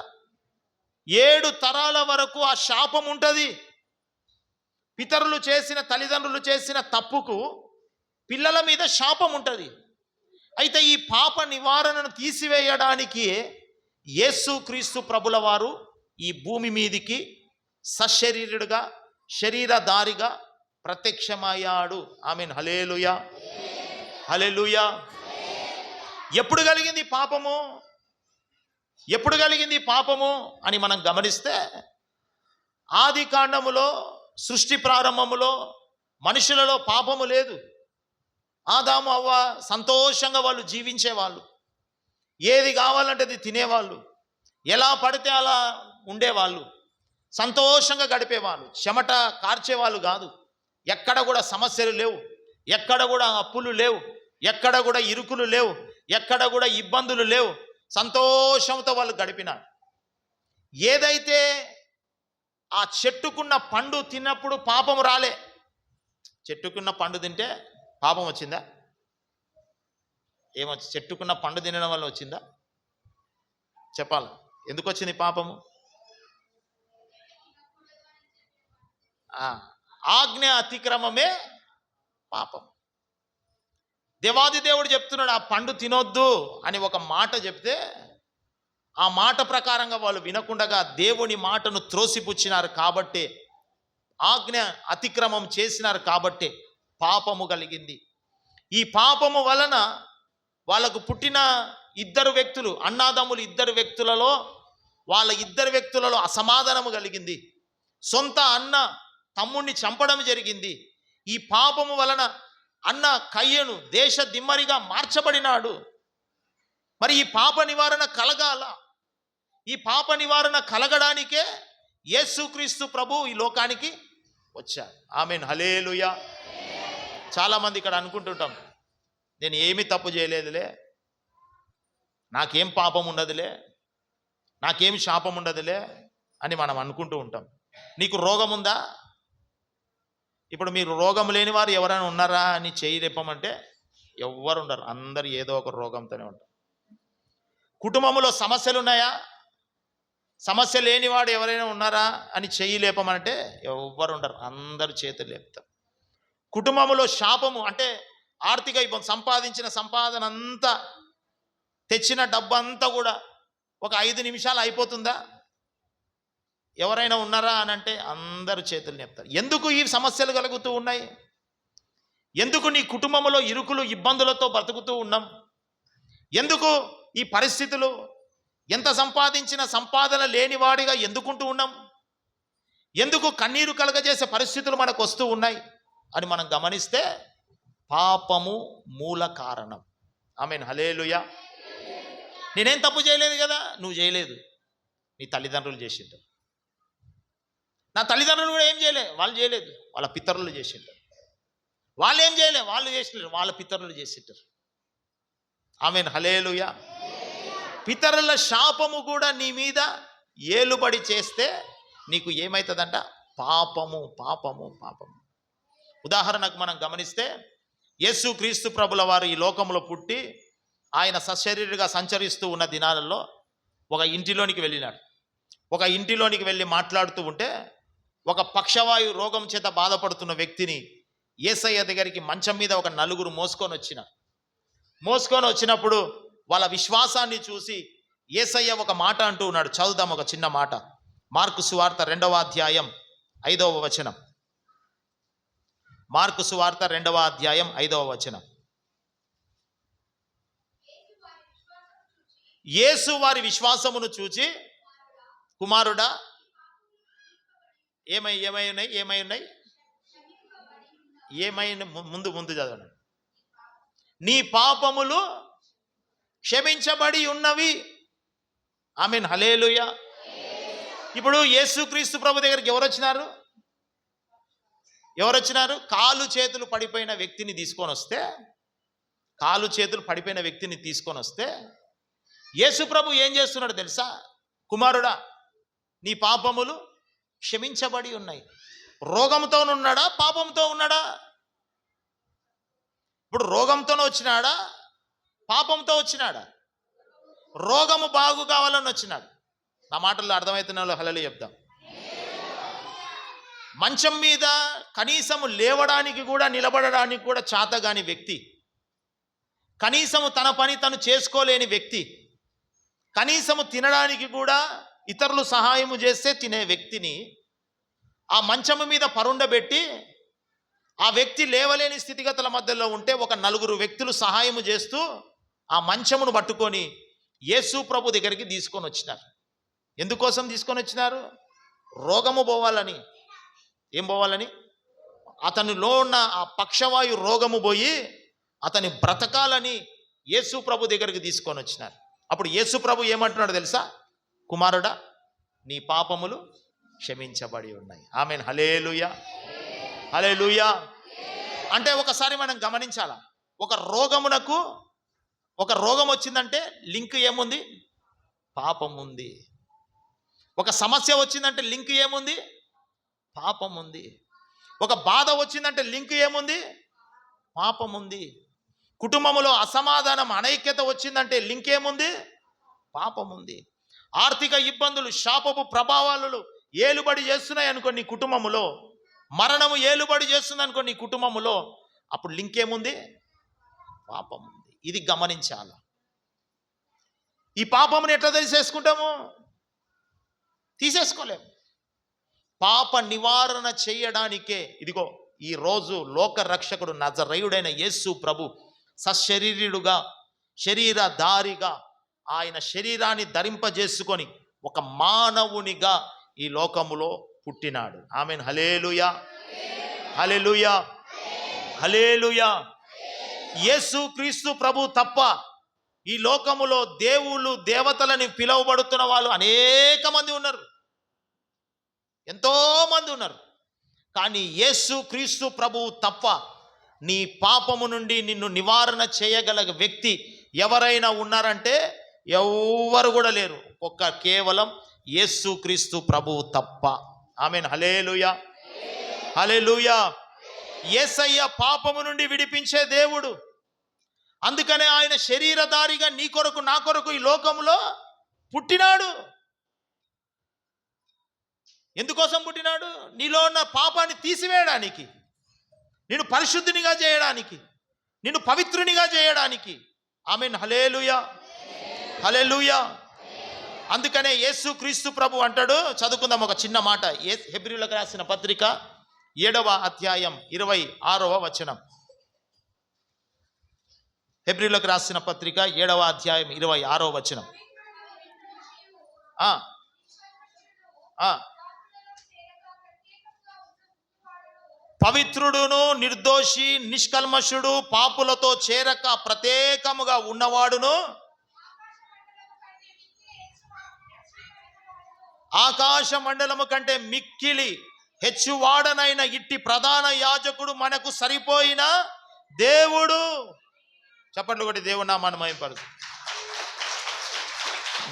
7 తరాల వరకు ఆ శాపం ఉంటుంది. పితరులు చేసిన, తల్లిదండ్రులు చేసిన తప్పుకు పిల్లల మీద శాపం ఉంటుంది. అయితే ఈ పాప నివారణను తీసివేయడానికి యేసుక్రీస్తు ప్రభుల వారు ఈ భూమి మీదికి సశరీరుడుగా, శరీరధారిగా ప్రత్యక్షమయ్యాడు. ఆమేన్. హల్లెలూయా, హల్లెలూయా. ఎప్పుడు కలిగింది పాపము? ఎప్పుడు కలిగింది పాపము అని మనం గమనిస్తే, ఆది కాండములో, సృష్టి ప్రారంభములో మనుషులలో పాపము లేదు. ఆదాము అవ్వ సంతోషంగా వాళ్ళు జీవించేవాళ్ళు. ఏది కావాలంటే అది తినేవాళ్ళు. ఎలా పడితే అలా ఉండేవాళ్ళు. సంతోషంగా గడిపేవాళ్ళు. చెమట కార్చేవాళ్ళు కాదు. ఎక్కడ కూడా సమస్యలు లేవు. ఎక్కడ కూడా అప్పులు లేవు. ఎక్కడ కూడా ఇరుకులు లేవు. ఎక్కడ కూడా ఇబ్బందులు లేవు. సంతోషంతో వాళ్ళు గడిపినారు. ఏదైతే ఆ చెట్టుకున్న పండు తిన్నప్పుడు పాపం రాలే. చెట్టుకున్న పండు తింటే పాపం వచ్చిందా? ఏమొచ్చి? చెట్టుకున్న పండు తినడం వల్ల వచ్చిందా? చెప్పాలి. ఎందుకు వచ్చింది పాపము? ఆజ్ఞ అతిక్రమమే పాపం. దేవాది దేవుడు చెప్తున్నాడు, ఆ పండు తినొద్దు అని ఒక మాట చెప్తే, ఆ మాట ప్రకారంగా వాళ్ళు వినకుండగా దేవుని మాటను త్రోసిపుచ్చినారు కాబట్టి, ఆజ్ఞ అతిక్రమం చేసినారు కాబట్టి పాపము కలిగింది. ఈ పాపము వలన వాళ్ళకు పుట్టిన 2 వ్యక్తులు, అన్నాదమ్ములు 2 వ్యక్తులలో, వాళ్ళ 2 వ్యక్తులలో అసమాధానము కలిగింది. సొంత అన్న తమ్ముణ్ణి చంపడం జరిగింది. ఈ పాపము వలన అన్న కయ్యను దేశ దిమ్మరిగా మార్చబడినాడు. మరి ఈ పాప నివారణ కలగాల. ఈ పాప నివారణ కలగడానికే యేసుక్రీస్తు ప్రభు ఈ లోకానికి వచ్చారు. ఆమేన్. హల్లెలూయా. చాలామంది ఇక్కడ అనుకుంటుంటాం, నేను ఏమీ తప్పు చేయలేదులే, నాకేం పాపం ఉండదులే, నాకేం శాపం ఉండదులే అని మనం అనుకుంటూ ఉంటాం. నీకు రోగం ఉందా? ఇప్పుడు మీరు రోగం లేని వారు ఎవరైనా ఉన్నారా అని చేయి లేపమంటే ఎవ్వరు ఉండరు. అందరు ఏదో ఒక రోగంతోనే ఉంటారు. కుటుంబంలో సమస్యలు ఉన్నాయా? సమస్య లేనివాడు ఎవరైనా ఉన్నారా అని చెయ్యి లేపమంటే ఎవ్వరు ఉండరు. అందరు చేతులు లేపుతారు. కుటుంబంలో శాపము అంటే ఆర్థిక ఇబ్బంది, సంపాదించిన సంపాదన అంతా, తెచ్చిన డబ్బు అంతా కూడా ఒక 5 నిమిషాలు అయిపోతుందా? ఎవరైనా ఉన్నారా అని అంటే అందరూ చేతులు లేపుతారు. ఎందుకు ఈ సమస్యలు కలుగుతూ ఉన్నాయి? ఎందుకు నీ కుటుంబంలో ఇరుకులు, ఇబ్బందులతో బ్రతుకుతూ ఉన్నాం? ఎందుకు ఈ పరిస్థితులు? ఎంత సంపాదించిన సంపాదన లేనివాడిగా ఎందుకుంటూ ఉన్నాం? ఎందుకు కన్నీరు కలగజేసే పరిస్థితులు మనకు వస్తూ ఉన్నాయి అని మనం గమనిస్తే, పాపము మూల కారణం. ఆమేన్. హల్లెలూయా. నేనేం తప్పు చేయలేదు కదా. నువ్వు చేయలేదు, నీ తల్లిదండ్రులు చేసింటారు. నా తల్లిదండ్రులు కూడా ఏం చేయలే, వాళ్ళు చేయలేదు, వాళ్ళ పితరులు చేసింటారు. వాళ్ళు ఏం చేయలే, వాళ్ళు చేసినారు, వాళ్ళ పితరులు చేసింటారు. ఆమేన్. హల్లెలూయా. పితరుల శాపము కూడా నీ మీద ఏలుబడి చేస్తే నీకు ఏమవుతుందంట? పాపము, పాపము, పాపము. ఉదాహరణకు మనం గమనిస్తే, యేసుక్రీస్తు ప్రభుల వారు ఈ లోకంలో పుట్టి ఆయన సశరీరుగా సంచరిస్తూ ఉన్న దినాలలో ఒక ఇంటిలోనికి వెళ్ళినాడు. ఒక ఇంటిలోనికి వెళ్ళి మాట్లాడుతూ ఉంటే, ఒక పక్షవాయు రోగం చేత బాధపడుతున్న వ్యక్తిని యేసయ్య దగ్గరికి మంచం మీద ఒక 4 మోసుకొని వచ్చినప్పుడు వాళ్ళ విశ్వాసాన్ని చూసి యేసయ్య ఒక మాట అంటూ ఉన్నాడు. చదువుదాం ఒక చిన్న మాట. మార్కు సువార్త 2వ అధ్యాయం 5వ వచనం. మార్కు సువార్త 2వ అధ్యాయం 5వ వచనం. యేసు వారి విశ్వాసమును చూచి, కుమారుడా ఏమై ఏమై ఉన్నాయి ఏమై ఉన్నాయి ఏమైనా ముందు ముందు చదవండి. నీ పాపములు క్షమించబడి ఉన్నవి. ఆమేన్, హల్లెలూయా. ఇప్పుడు యేసుక్రీస్తు ప్రభు దగ్గరికి ఎవరు వచ్చినారు? కాలు చేతులు పడిపోయిన వ్యక్తిని తీసుకొని వస్తే యేసు ప్రభు ఏం చేస్తున్నాడు తెలుసా? కుమారుడా, నీ పాపములు క్షమించబడి ఉన్నాయి. రోగంతో ఉన్నాడా, పాపంతో ఉన్నాడా? ఇప్పుడు రోగంతోనే వచ్చినాడా, పాపంతో వచ్చినాడా? రోగము బాగు కావాలని వచ్చినాడు. నా మాటల్లో అర్థమవుతున్న వాళ్ళు హల్లెలూయా చెప్దాం. మంచం మీద కనీసము లేవడానికి కూడా, నిలబడడానికి కూడా చాతగాని వ్యక్తి, కనీసము తన పని తను చేసుకోలేని వ్యక్తి, కనీసము తినడానికి కూడా ఇతరులు సహాయము చేస్తే తినే వ్యక్తిని ఆ మంచము మీద పరుండబెట్టి, ఆ వ్యక్తి లేవలేని స్థితిగతుల మధ్యలో ఉంటే ఒక నలుగురు వ్యక్తులు సహాయము చేస్తూ ఆ మంచమును పట్టుకొని యేసు ప్రభు దగ్గరికి తీసుకొని వచ్చినారు. ఎందుకోసం తీసుకొని వచ్చినారు? రోగము పోవాలని. ఏం పోవాలని? అతనిలో ఉన్న ఆ పక్షవాయు రోగము పోయి అతని బ్రతకాలని యేసు ప్రభు దగ్గరికి తీసుకొని వచ్చినారు. అప్పుడు యేసు ప్రభు ఏమంటున్నాడు తెలుసా? కుమారుడా, నీ పాపములు క్షమించబడి ఉన్నాయి. ఆమేన్, హల్లెలూయా, హల్లెలూయా. అంటే ఒకసారి మనం గమనించాలా, ఒక రోగం వచ్చిందంటే లింక్ ఏముంది? పాపం ఉంది. ఒక సమస్య వచ్చిందంటే లింక్ ఏముంది? పాపం ఉంది. ఒక బాధ వచ్చిందంటే లింక్ ఏముంది? పాపం ఉంది. కుటుంబంలో అసమాధానం, అనైక్యత వచ్చిందంటే లింక్ ఏముంది? పాపం ఉంది. ఆర్థిక ఇబ్బందులు, శాపపు ప్రభావాలు ఏలుబడి చేస్తున్నాయి అనుకో నీ కుటుంబములో, మరణము ఏలుబడి చేస్తుంది అనుకో నీ కుటుంబములో, అప్పుడు లింక్ ఏముంది? పాపం ఉంది. ఇది గమనించాలి. ఈ పాపముని ఎట్లా తీసేసుకోలేము. పాప నివారణ చేయడానికే ఇదిగో ఈరోజు లోక రక్షకుడు నజరేయుడైన యేసు ప్రభు సశరీరుడుగా, శరీరధారిగా ఆయన శరీరాన్ని ధరింపజేసుకొని ఒక మానవునిగా ఈ లోకములో పుట్టినాడు. ఆమేన్, హల్లెలూయా, హల్లెలూయా, హల్లెలూయా. యేసు క్రీస్తు ప్రభు తప్ప ఈ లోకములో దేవుళ్ళు, దేవతలని పిలువబడుతున్న వాళ్ళు అనేక మంది ఉన్నారు, ఎంతో మంది ఉన్నారు. కానీ యేసు క్రీస్తు ప్రభువు తప్ప నీ పాపము నుండి నిన్ను నివారణ చేయగల వ్యక్తి ఎవరైనా ఉన్నారంటే ఎవ్వరు కూడా లేరు. కేవలం యేసు క్రీస్తు ప్రభువు తప్ప. ఆమేన్, హల్లెలూయా, హల్లెలూయా. యేసయ్య పాపము నుండి విడిపించే దేవుడు. అందుకనే ఆయన శరీరధారిగా నీ కొరకు, నా కొరకు ఈ లోకములో పుట్టినాడు. ఎందుకోసం పుట్టినాడు? నీలో ఉన్న పాపాన్ని తీసివేయడానికి, నిన్ను పరిశుద్ధినిగా చేయడానికి, నిన్ను పవిత్రునిగా చేయడానికి. ఆమేన్, హల్లెలూయా, హల్లెలూయా. అందుకనే యేసు క్రీస్తు ప్రభు అంటాడు, చదువుకుందాం ఒక చిన్న మాట. హెబ్రీయులకు రాసిన పత్రిక 7వ అధ్యాయం 26వ వచనం. హెబ్రీయులకు రాసిన పత్రిక 7వ అధ్యాయం 26వ వచనం. పవిత్రుడును, నిర్దోషి, నిష్కల్మషుడు, పాపులతో చేరక ప్రత్యేకముగా ఉన్నవాడును, ఆకాశ మండలము కంటే మిక్కిలి హెచ్చువాడనైన ఇట్టి ప్రధాన యాజకుడు మనకు సరిపోయిన దేవుడు. చప్పట్లు కొట్టి దేవుడు నామాన్ని మహిమపరచు.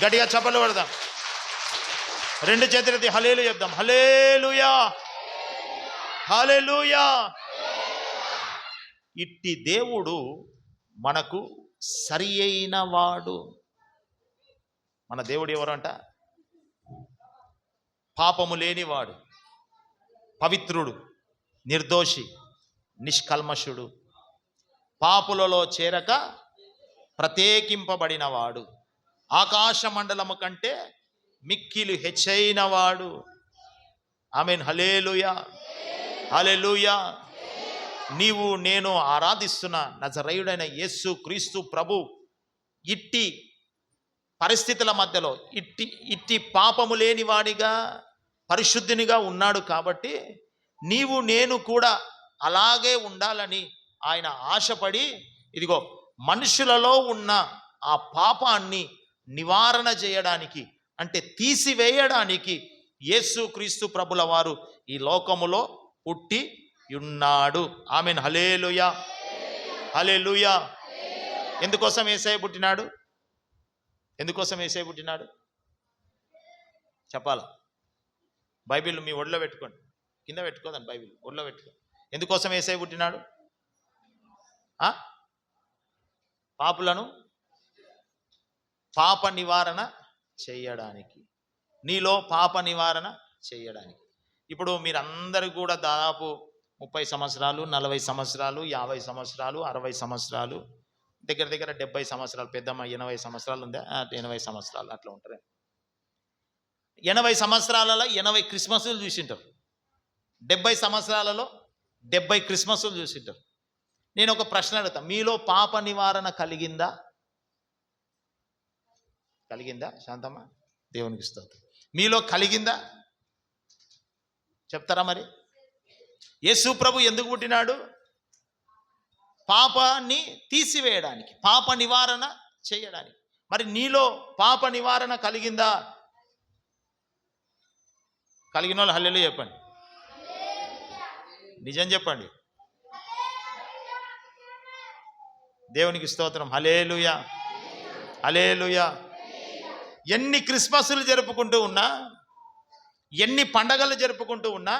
గట్టిగా చప్పట్లు కొడదాం. రెండు చేతులెత్తి హల్లెలూయా చెప్దాం. హల్లెలూయా, హల్లెలూయా. ఇట్టి దేవుడు మనకు సరి అయిన వాడు. మన దేవుడు ఎవరంట? పాపము లేనివాడు, పవిత్రుడు, నిర్దోషి, నిష్కల్మషుడు, పాపులలో చేరక ప్రత్యేకింపబడినవాడు, ఆకాశ మండలము కంటే మిక్కిలు హెచ్చైనవాడు. ఆమేన్, హల్లెలూయా, హల్లెలూయా. నీవు నేను ఆరాధిస్తున్న నజరేయుడైన యేసు క్రీస్తు ప్రభు ఇట్టి పరిస్థితుల మధ్యలో ఇట్టి పాపము లేనివాడిగా, పరిశుద్ధినిగా ఉన్నాడు కాబట్టి నీవు నేను కూడా అలాగే ఉండాలని ఆయన ఆశపడి ఇదిగో మనుషులలో ఉన్న ఆ పాపాన్ని నివారణ చేయడానికి అంటే తీసివేయడానికి యేసుక్రీస్తు ప్రభుల వారు ఈ లోకములో పుట్టి ఉన్నాడు. ఆమేన్. హల్లెలూయా, హల్లెలూయా. ఎందుకోసం యేసయ్య పుట్టినాడు? ఎందుకోసం యేసయ్య పుట్టినాడు చెప్పాలా? బైబిల్ మీ ఒడిలో పెట్టుకోండి, కింద పెట్టుకోదండి, బైబిల్ ఒడిలో పెట్టుకోండి. ఎందుకోసం యేసయ్య పుట్టినాడు? పాపులను పాప నివారణ చేయడానికి, నీలో పాప నివారణ చేయడానికి. ఇప్పుడు మీరందరూ కూడా దాదాపు 30 సంవత్సరాలు, 40 సంవత్సరాలు, 50 సంవత్సరాలు, 60 సంవత్సరాలు, దగ్గర దగ్గర 70 సంవత్సరాలు, పెద్దమ్మ 80 సంవత్సరాలు ఉందా? 80 సంవత్సరాలు అట్లా ఉంటారు. 80 సంవత్సరాలలో 80 క్రిస్మస్లు చూసింటారు. 70 సంవత్సరాలలో 70 క్రిస్మస్లు చూసింటారు. నేను ఒక ప్రశ్న అడుగుతా, మీలో పాప నివారణ కలిగిందా? కలిగిందా శాంతమ్మ? దేవునికి స్తోత్రం. మీలో కలిగిందా చెప్తారా? మరి యేసు ప్రభు ఎందుకు పుట్టినాడు? పాపాన్ని తీసివేయడానికి, పాప నివారణ చేయడానికి. మరి నీలో పాప నివారణ కలిగిందా? కలిగిన వాళ్ళు హల్లెలూయా చెప్పండి, నిజం చెప్పండి. దేవునికి స్తోత్రం. హల్లెలూయా, హల్లెలూయా. ఎన్ని క్రిస్మస్లు జరుపుకుంటూ ఉన్నా, ఎన్ని పండగలు జరుపుకుంటూ ఉన్నా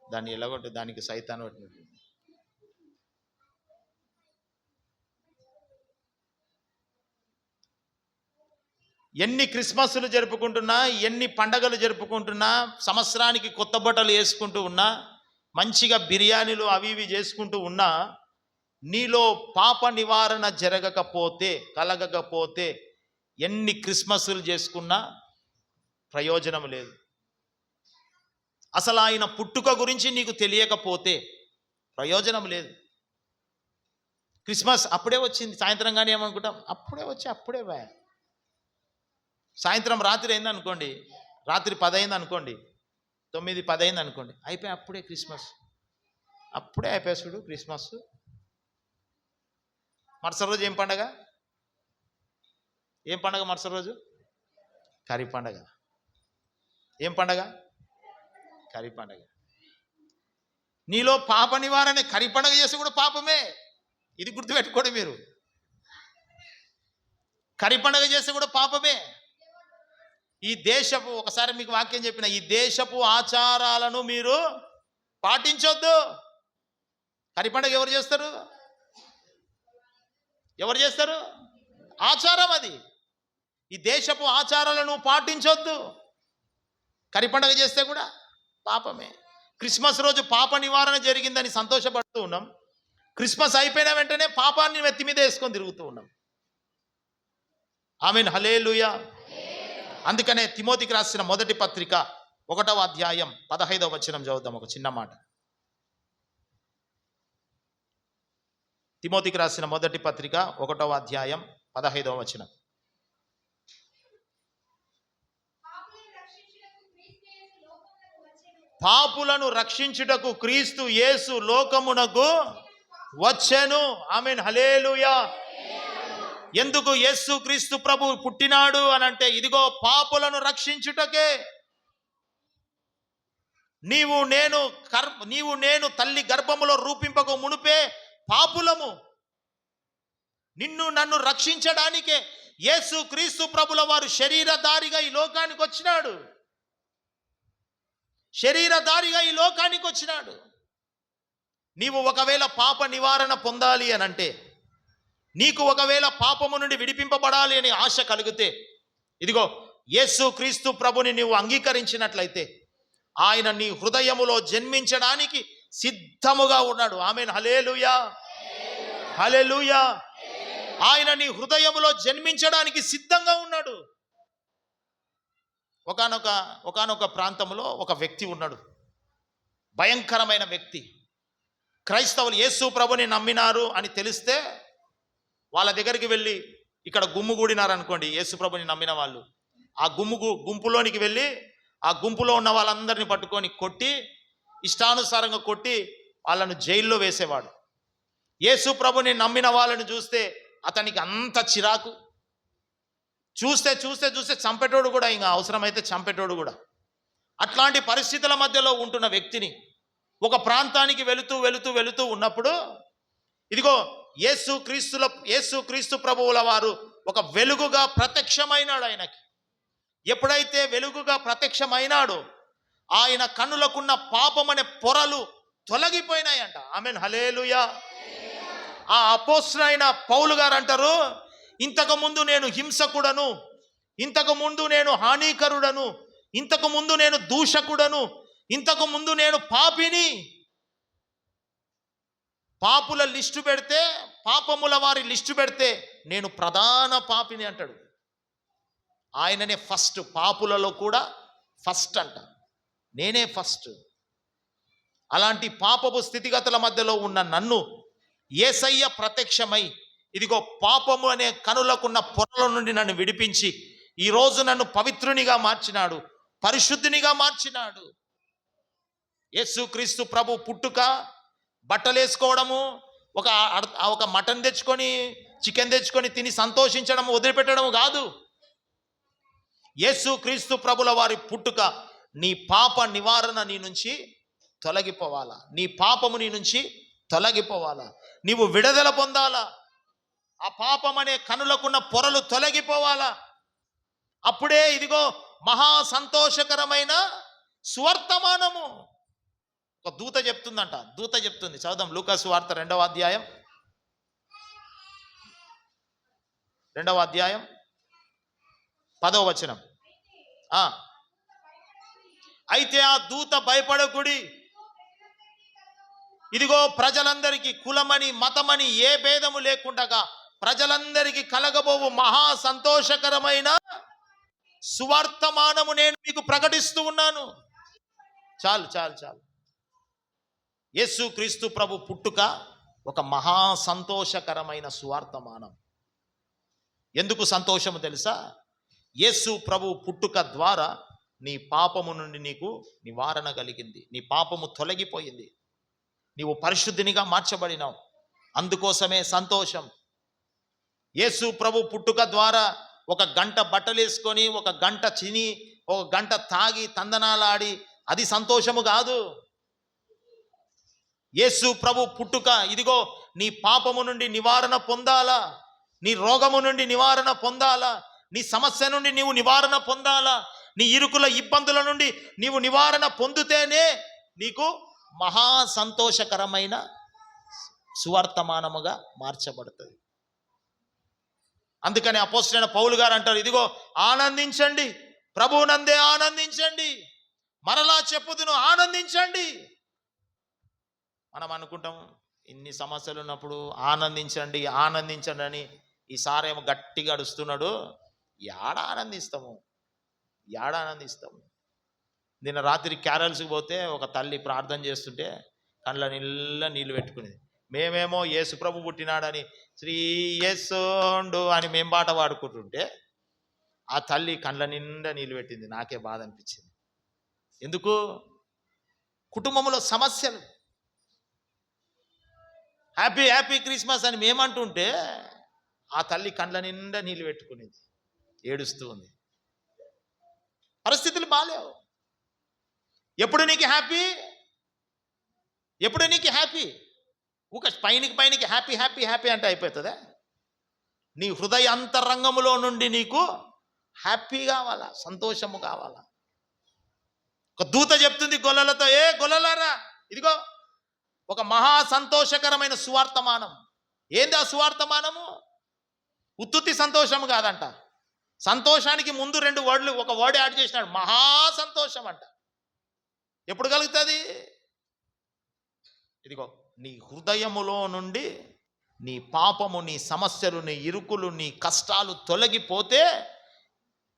దాన్ని ఎలాగొట్టు, దానికి సైతాను ఎన్ని క్రిస్మస్లు జరుపుకుంటున్నా, ఎన్ని పండగలు జరుపుకుంటున్నా, సంవత్సరానికి కొత్త బట్టలు వేసుకుంటూ ఉన్నా, మంచిగా బిర్యానీలు అవి ఇవి చేసుకుంటూ ఉన్నా, నీలో పాప నివారణ జరగకపోతే, కలగకపోతే ఎన్ని క్రిస్మస్లు చేసుకున్నా ప్రయోజనం లేదు. అసలు ఆయన పుట్టుక గురించి నీకు తెలియకపోతే ప్రయోజనం లేదు. క్రిస్మస్ అప్పుడే వచ్చింది, సాయంత్రం కానీ ఏమనుకుంటాం, అప్పుడే వచ్చి అప్పుడే సాయంత్రం రాత్రి అయింది అనుకోండి, రాత్రి 10 అయింది అనుకోండి, 9, 10 అయింది అనుకోండి, అయిపోయి అప్పుడే క్రిస్మస్, అప్పుడే అయిపోయాడు క్రిస్మస్. మరుసటి రోజు ఏం పండగ? ఏం పండగ మరుసటి రోజు? కరి పండగ. ఏం పండగ? కరి పండగ. నీలో పాప నివారణ, కరి పండగ చేస్తే కూడా పాపమే. ఇది గుర్తుపెట్టుకోండి మీరు. కరి పండగ చేస్తే కూడా పాపమే. ఈ దేశపు, ఒకసారి మీకు వాక్యం చెప్పిన, ఈ దేశపు ఆచారాలను మీరు పాటించొద్దు. కరి పండగ ఎవరు చేస్తారు? ఎవరు చేస్తారు? ఆచారం అది. ఈ దేశపు ఆచారాలను పాటించొద్దు. కరి పండగ చేస్తే కూడా పాపమే. క్రిస్మస్ రోజు పాప నివారణ జరిగిందని సంతోషపడుతూ ఉన్నాం, క్రిస్మస్ అయిపోయిన వెంటనే పాపాన్ని నెత్తి మీద వేసుకొని తిరుగుతూ ఉన్నాం. ఆమేన్, హల్లెలూయా. అందుకనే తిమోతికి రాసిన మొదటి పత్రిక 1వ అధ్యాయం 15వ వచనం చదువుదాం. ఒక చిన్న మాట. తిమోతికి రాసిన మొదటి పత్రిక 1వ అధ్యాయం 15వ వచనం. పాపులను రక్షించుటకు క్రీస్తు యేసు లోకమునకు వచ్చెను. ఆమేన్, హల్లెలూయా. ఎందుకు యేసు క్రీస్తు ప్రభు పుట్టినాడు అనంటే, ఇదిగో పాపులను రక్షించుటకే. నీవు నేను తల్లి గర్భములో రూపింపక మునుపే పాపులము. నిన్ను నన్ను రక్షించడానికే యేసు క్రీస్తు ప్రభుల వారు శరీరధారిగా ఈ లోకానికి వచ్చినాడు. శరీరధారిగా ఈ లోకానికి వచ్చినాడు. నీవు ఒకవేళ పాప నివారణ పొందాలి అనంటే, నీకు ఒకవేళ పాపము నుండి విడిపింపబడాలి అని ఆశ కలిగితే, ఇదిగో యేసు క్రీస్తు ప్రభుని నీవు అంగీకరించినట్లయితే ఆయన నీ హృదయములో జన్మించడానికి సిద్ధముగా ఉన్నాడు. ఆమేన్, హల్లెలూయా, హల్లెలూయా. ఆయన నీ హృదయములో జన్మించడానికి సిద్ధంగా ఉన్నాడు. ఒకానొక ప్రాంతంలో ఒక వ్యక్తి ఉన్నాడు, భయంకరమైన వ్యక్తి. క్రైస్తవులు యేసు ప్రభుని నమ్మినారు అని తెలిస్తే వాళ్ళ దగ్గరికి వెళ్ళి, ఇక్కడ గుమ్ముగూడినారు అనుకోండి యేసు ప్రభుని నమ్మిన వాళ్ళు, ఆ గుంపులోనికి వెళ్ళి ఆ గుంపులో ఉన్న వాళ్ళందరినీ పట్టుకొని కొట్టి, ఇష్టానుసారంగా కొట్టి వాళ్ళను జైల్లో వేసేవాడు. యేసు ప్రభుని నమ్మిన వాళ్ళని చూస్తే అతనికి అంత చిరాకు. చూస్తే చూస్తే చూస్తే చంపేటోడు కూడా, ఇంకా అవసరమైతే చంపేటోడు కూడా. అట్లాంటి పరిస్థితుల మధ్యలో ఉంటున్న వ్యక్తిని ఒక ప్రాంతానికి వెళుతూ వెళుతూ వెళుతూ ఉన్నప్పుడు, ఇదిగో యేసు క్రీస్తు ప్రభువుల వారు ఒక వెలుగుగా ప్రత్యక్షమైనాడు ఆయనకి. ఎప్పుడైతే వెలుగుగా ప్రత్యక్షమైనాడో ఆయన కన్నులకున్న పాపమనే పొరలు తొలగిపోయినాయంట. ఆమేన్, హల్లెలూయా. ఆ అపోస్తలుడైన పౌలు గారు అంటారు, ఇంతకు ముందు నేను హింసకుడను, ఇంతకు ముందు నేను హానికరుడను, ఇంతకు ముందు నేను దూషకుడను, ఇంతకు ముందు నేను పాపిని. పాపుల లిస్టు పెడితే, పాపముల వారి లిస్టు పెడితే నేను ప్రధాన పాపిని అంటాడు. ఆయననే ఫస్ట్, పాపులలో కూడా ఫస్ట్ అంట, నేనే ఫస్ట్. అలాంటి పాపపు స్థితిగతుల మధ్యలో ఉన్న నన్ను యేసయ్య ప్రత్యక్షమై, ఇదిగో పాపము అనే కనులకున్న పొరల నుండి నన్ను విడిపించి ఈరోజు నన్ను పవిత్రునిగా మార్చినాడు, పరిశుద్ధినిగా మార్చినాడు. యేసుక్రీస్తు ప్రభు పుట్టుక, బట్టలు వేసుకోవడము, ఒక మటన్ తెచ్చుకొని చికెన్ తెచ్చుకొని తిని సంతోషించడం, వదిలిపెట్టడం కాదు. యేసుక్రీస్తు ప్రభుల వారి పుట్టుక నీ పాప నివారణ నీ నుంచి తొలగిపోవాలా, నీ పాపము నీ నుంచి తొలగిపోవాలా, నీవు విడుదల పొందాలా, ఆ పాపం అనే కనులకున్న పొరలు తొలగిపోవాలా. అప్పుడే ఇదిగో మహా సంతోషకరమైన సువర్తమానము. ఒక దూత చెప్తుందంట, దూత చెప్తుంది. చదుదాం లూకా సువార్త 2వ అధ్యాయం 10వ వచనం. అయితే ఆ దూత భయపడకుడి, ఇదిగో ప్రజలందరికీ, కులమని మతమని ఏ భేదము లేకుండా ప్రజలందరికీ కలగబోవు మహా సంతోషకరమైన సువర్తమానము నేను మీకు ప్రకటిస్తూ ఉన్నాను. చాలు చాలు చాలు. యేసుక్రీస్తు ప్రభు పుట్టుక ఒక మహా సంతోషకరమైన సువార్తమానం. ఎందుకు సంతోషము తెలుసా? యేసు ప్రభు పుట్టుక ద్వారా నీ పాపము నుండి నీకు నివారణ కలిగింది, నీ పాపము తొలగిపోయింది, నీవు పరిశుద్ధినిగా మార్చబడినావు. అందుకోసమే సంతోషం. యేసు ప్రభు పుట్టుక ద్వారా ఒక గంట బట్టలు వేసుకొని, ఒక గంట చిని, ఒక గంట తాగి తందనాలాడి అది సంతోషము కాదు. యేసు ప్రభు పుట్టుక, ఇదిగో నీ పాపము నుండి నివారణ పొందాలా, నీ రోగము నుండి నివారణ పొందాలా, నీ సమస్య నుండి నీవు నివారణ పొందాలా, నీ ఇరుకుల ఇబ్బందుల నుండి నీవు నివారణ పొందితేనే నీకు మహా సంతోషకరమైన సువర్తమానముగా మార్చబడుతుంది. అందుకని అపోస్తలుడైన పౌలు గారు అంటారు, ఇదిగో ఆనందించండి, ప్రభువునందే ఆనందించండి, మరలా చెప్పుదును ఆనందించండి. మనం అనుకుంటాం ఇన్ని సమస్యలు ఉన్నప్పుడు ఆనందించండి ఆనందించండి అని. ఈసారి ఏమో గట్టిగా అడుస్తున్నాడు, యాడ ఆనందిస్తాము. నిన్న రాత్రి క్యారల్స్కి పోతే ఒక తల్లి ప్రార్థన చేస్తుంటే కళ్ళ నీళ్ళు పెట్టుకునేది. మేమేమో యేసు ప్రభు పుట్టినాడని శ్రీ యేసోండు అని మేము పాట పాడుకుంటుంటే ఆ తల్లి కళ్ళ నిండా నీళ్ళు పెట్టింది. నాకే బాధ అనిపించింది. ఎందుకు? కుటుంబంలో సమస్యలు. హ్యాపీ హ్యాపీ క్రిస్మస్ అని మేమంటుంటే ఆ తల్లి కళ్ళ నిండా నీళ్ళు పెట్టుకునేది, ఏడుస్తూ ఉంది. పరిస్థితులు బాలేవు. ఎప్పుడు నీకు హ్యాపీ? ఒక పైనికి హ్యాపీ హ్యాపీ హ్యాపీ అంటే అయిపోతుందా? నీ హృదయ అంతరంగములో నుండి నీకు హ్యాపీ కావాలా, సంతోషము కావాలా. ఒక దూత చెప్తుంది గొల్లలతో, ఏ గొల్లలారా, ఇదిగో ఒక మహా సంతోషకరమైన సువార్తమానం. ఏంది ఆ సువార్తమానము? ఉత్తుత్తి సంతోషము కాదంట. సంతోషానికి ముందు 2 వర్డ్లు, ఒక వర్డ్ యాడ్ చేసినాడు, మహా సంతోషం అంట. ఎప్పుడు కలుగుతుంది? ఇదిగో నీ హృదయములో నుండి నీ పాపము, నీ సమస్యలు, నీ ఇరుకులు, నీ కష్టాలు తొలగిపోతే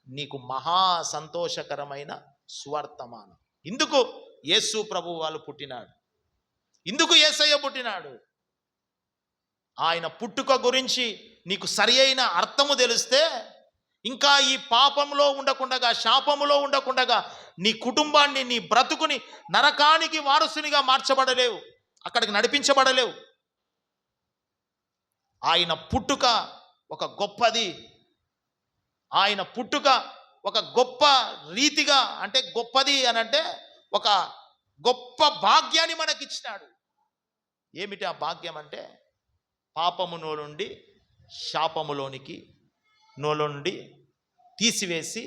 నీకు మహా సంతోషకరమైన సువర్తమానం. ఇందుకు యేసు ప్రభు వాళ్ళు పుట్టినాడు, ఇందుకు యేసయ్య పుట్టినాడు. ఆయన పుట్టుక గురించి నీకు సరి అయిన అర్థము తెలిస్తే ఇంకా ఈ పాపంలో ఉండకుండగా, శాపములో ఉండకుండగా నీ కుటుంబాన్ని, నీ బ్రతుకుని నరకానికి వారసునిగా మార్చబడలేవు, అక్కడికి నడిపించబడలేవు. ఆయన పుట్టుక ఒక గొప్పది. ఆయన పుట్టుక ఒక గొప్ప రీతిగా, అంటే గొప్పది అని అంటే ఒక గొప్ప భాగ్యాన్ని మనకిచ్చినాడు. ఏమిటి ఆ భాగ్యం అంటే, పాపములో నుండి శాపములోనికి నుండి తీసివేసి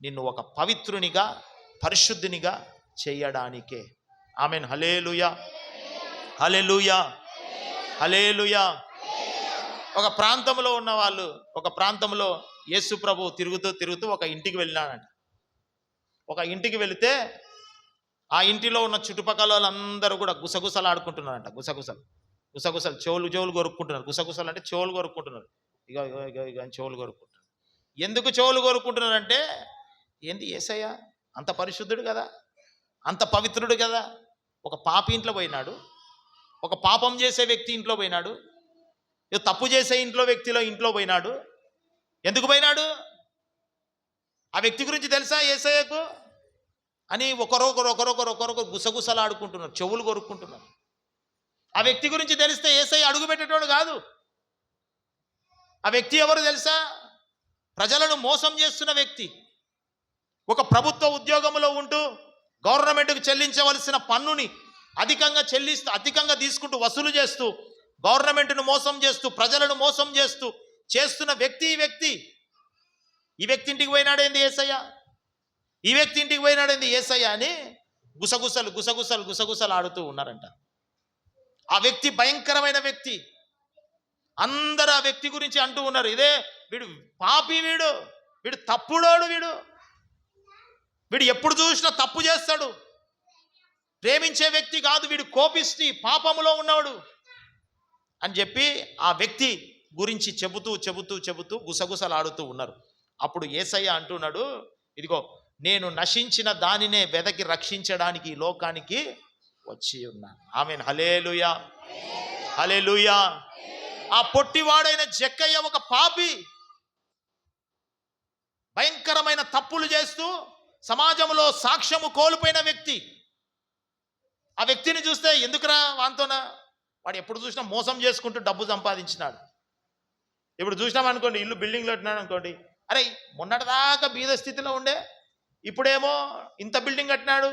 నిన్ను ఒక పవిత్రునిగా, పరిశుద్ధునిగా చేయడానికే. ఆమెన్. హల్లెలూయా, హల్లెలూయా, హల్లెలూయా. ఒక ప్రాంతంలో ఉన్న వాళ్ళు, ఒక ప్రాంతంలో యేసు ప్రభు తిరుగుతూ ఒక ఇంటికి వెళ్ళినాడంట. ఒక ఇంటికి వెళితే ఆ ఇంటిలో ఉన్న చుట్టుపక్కల వాళ్ళందరూ కూడా గుసగుసలాడుకుంటున్నారంట. గుసగుసలు చెవులు కొరుక్కుంటున్నారు. గుసగుసలు అంటే చెవులు కొరుక్కుంటున్నారు. ఇక చెవులు కొరుక్కుంటున్నారు. ఎందుకు చెవులు కొరుక్కుంటున్నారంటే, ఏంది యేసయ్య అంత పరిశుద్ధుడు కదా, అంత పవిత్రుడు కదా, ఒక పాపి ఇంట్లో పోయినాడు, ఒక పాపం చేసే వ్యక్తి ఇంట్లో పోయినాడు, తప్పు చేసే ఇంట్లో పోయినాడు. ఎందుకు పోయినాడు? ఆ వ్యక్తి గురించి తెలుసా యేసయ్యకు అని ఒకరొకరు గుసగుసలాడుకుంటున్నారు, చెవులు కొరుక్కుంటున్నారు. ఆ వ్యక్తి గురించి తెలిస్తే యేసయ్య అడుగు పెట్టేటోడు కాదు. ఆ వ్యక్తి ఎవరు తెలుసా? ప్రజలను మోసం చేస్తున్న వ్యక్తి. ఒక ప్రభుత్వ ఉద్యోగంలో ఉంటూ గవర్నమెంట్కు చెల్లించవలసిన పన్నుని అధికంగా తీసుకుంటూ, వసూలు చేస్తూ, గవర్నమెంట్ను మోసం చేస్తూ, ప్రజలను మోసం చేస్తూ చేస్తున్న వ్యక్తి ఈ వ్యక్తి ఇంటికి పోయినాడేంది యేసయ్య, ఈ వ్యక్తి ఇంటికి పోయినాడేంది యేసయ్య అని గుసగుసలు ఆడుతూ ఉన్నారంట. ఆ వ్యక్తి భయంకరమైన వ్యక్తి. అందరూ ఆ వ్యక్తి గురించి అంటూ ఉన్నారు, ఇదే వీడు పాపి, వీడు తప్పుడోడు, వీడు ఎప్పుడు చూసినా తప్పు చేస్తాడు, ప్రేమించే వ్యక్తి కాదు, వీడు కోపిష్టి, పాపములో ఉన్నవాడు అని చెప్పి ఆ వ్యక్తి గురించి చెబుతూ గుసగుసలాడుతూ ఉన్నారు. అప్పుడు యేసయ్య అంటున్నాడు, ఇదిగో నేను నశించిన దానినే వెదకి రక్షించడానికి ఈ లోకానికి వచ్చి ఉన్నాను. ఆమేన్. హల్లెలూయా, హల్లెలూయా. ఆ పొట్టివాడైన జక్కయ్య ఒక పాపి, భయంకరమైన తప్పులు చేస్తూ సమాజంలో సాక్ష్యము కోల్పోయిన వ్యక్తి. ఆ వ్యక్తిని చూస్తే ఎందుకురా వాంతోనా, వాడు ఎప్పుడు చూసినా మోసం చేసుకుంటూ డబ్బు సంపాదించినాడు. ఇప్పుడు చూసినామనుకోండి, ఇల్లు బిల్డింగ్లో కట్టినాడు అనుకోండి, అరే మొన్నటిదాకా బీద స్థితిలో ఉండే, ఇప్పుడేమో ఇంత బిల్డింగ్ కట్టినాడు.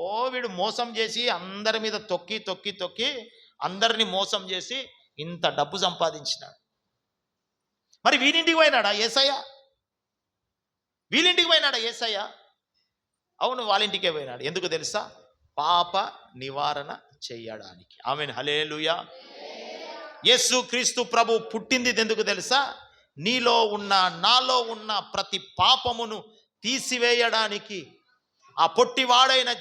ఓ వీడు మోసం చేసి అందరి మీద తొక్కి అందరినీ మోసం చేసి ఇంత డబ్బు సంపాదించినాడు. మరి వీళ్ళింటికి పోయినాడా యేసయ్య? అవును, వాళ్ళ ఇంటికే పోయినాడు. ఎందుకు తెలుసా? పాప నివారణ చేయడానికి. ఆమేన్. హల్లెలూయా. యేసు క్రీస్తు ప్రభు పుట్టింది ఎందుకు తెలుసా? నీలో ఉన్న, నాలో ఉన్న ప్రతి పాపమును తీసివేయడానికి. ఆ పొట్టివాడైన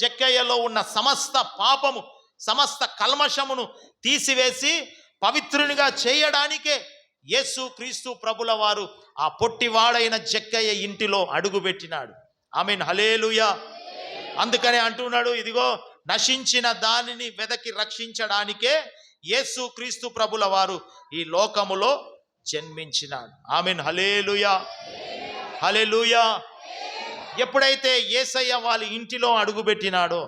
జక్కయ్యలో ఉన్న సమస్త పాపము, సమస్త కల్మషమును తీసివేసి పవిత్రునిగా చేయడానికే యేసు క్రీస్తు ప్రభుల వారు ఆ పొట్టివాడైన జక్కయ్య ఇంటిలో అడుగుపెట్టినాడు. ఆమేన్. హల్లెలూయా. అందుకనే అంటున్నాడు, ఇదిగో నశించిన దానిని వెదకి రక్షించడానికే యేసు క్రీస్తు ప్రభుల వారు ఈ లోకములో జన్మించినాడు. ఆమేన్. హల్లెలూయా, హల్లెలూయా. ఎప్పుడైతే యేసయ్య వాళ్ళ ఇంటిలో అడుగుపెట్టినాడో,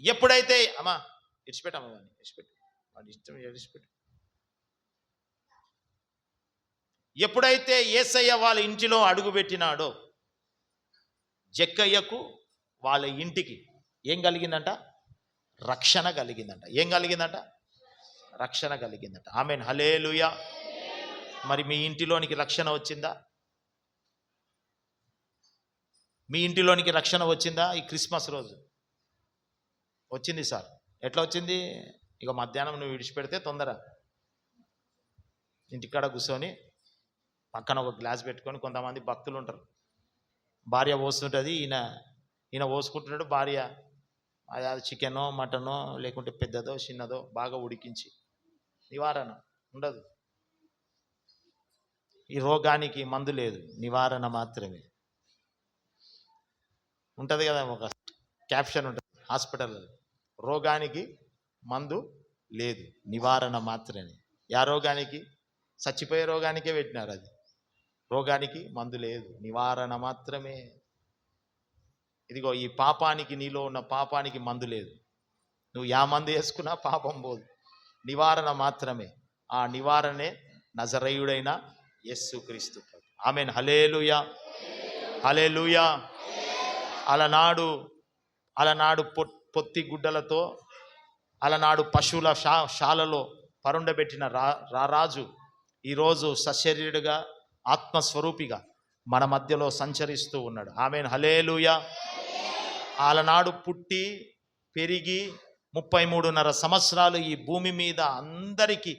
ఎప్పుడైతే ఎప్పుడైతే యేసయ్య వాళ్ళ ఇంటిలో అడుగుపెట్టినాడో, జక్కయ్యకు వాళ్ళ ఇంటికి ఏం కలిగిందంట? రక్షణ కలిగిందంట. రక్షణ కలిగిందంట. ఆమేన్. హల్లెలూయా. మరి మీ ఇంటిలోనికి రక్షణ వచ్చిందా? మీ ఇంటిలోనికి రక్షణ వచ్చిందా? ఈ క్రిస్మస్ రోజు వచ్చింది సార్. ఎట్లా వచ్చింది? ఇక మధ్యాహ్నం నువ్వు విడిచిపెడితే తొందర ఇంటికాడ కూర్చొని పక్కన ఒక గ్లాస్ పెట్టుకొని, కొంతమంది భక్తులు ఉంటారు, భార్య పోస్తుంటుంది, ఈయన పోసుకుంటున్నాడు, భార్య అది చికెనో మటనో లేకుంటే పెద్దదో చిన్నదో బాగా ఉడికించి. నివారణ ఉండదు, ఈ రోగానికి మందు లేదు, నివారణ మాత్రమే ఉంటుంది కదా. ఒక క్యాప్షన్ ఉంటుంది హాస్పిటల్, రోగానికి మందు లేదు, నివారణ మాత్రమే. యా రోగానికి? చచ్చిపోయే రోగానికే పెట్టినారు. అది రోగానికి మందు లేదు, నివారణ మాత్రమే. ఇదిగో ఈ పాపానికి, నీలో ఉన్న పాపానికి మందు లేదు. నువ్వు యా మందు వేసుకున్నా పాపం పోదు, నివారణ మాత్రమే. ఆ నివారణే నజరేయుడైన యేసుక్రీస్తు. ఆమేన్. హల్లెలూయా, హల్లెలూయా. అలనాడు పొత్తి గుడ్డలతో, అలనాడు పశువుల శాలలో పరుండబెట్టిన రారాజు ఈరోజు సశరీరుడుగా, ఆత్మస్వరూపిగా మన మధ్యలో సంచరిస్తూ ఉన్నాడు. ఆమేన్. హల్లెలూయా. అలనాడు పుట్టి పెరిగి 33.5 సంవత్సరాలు ఈ భూమి మీద అందరికీ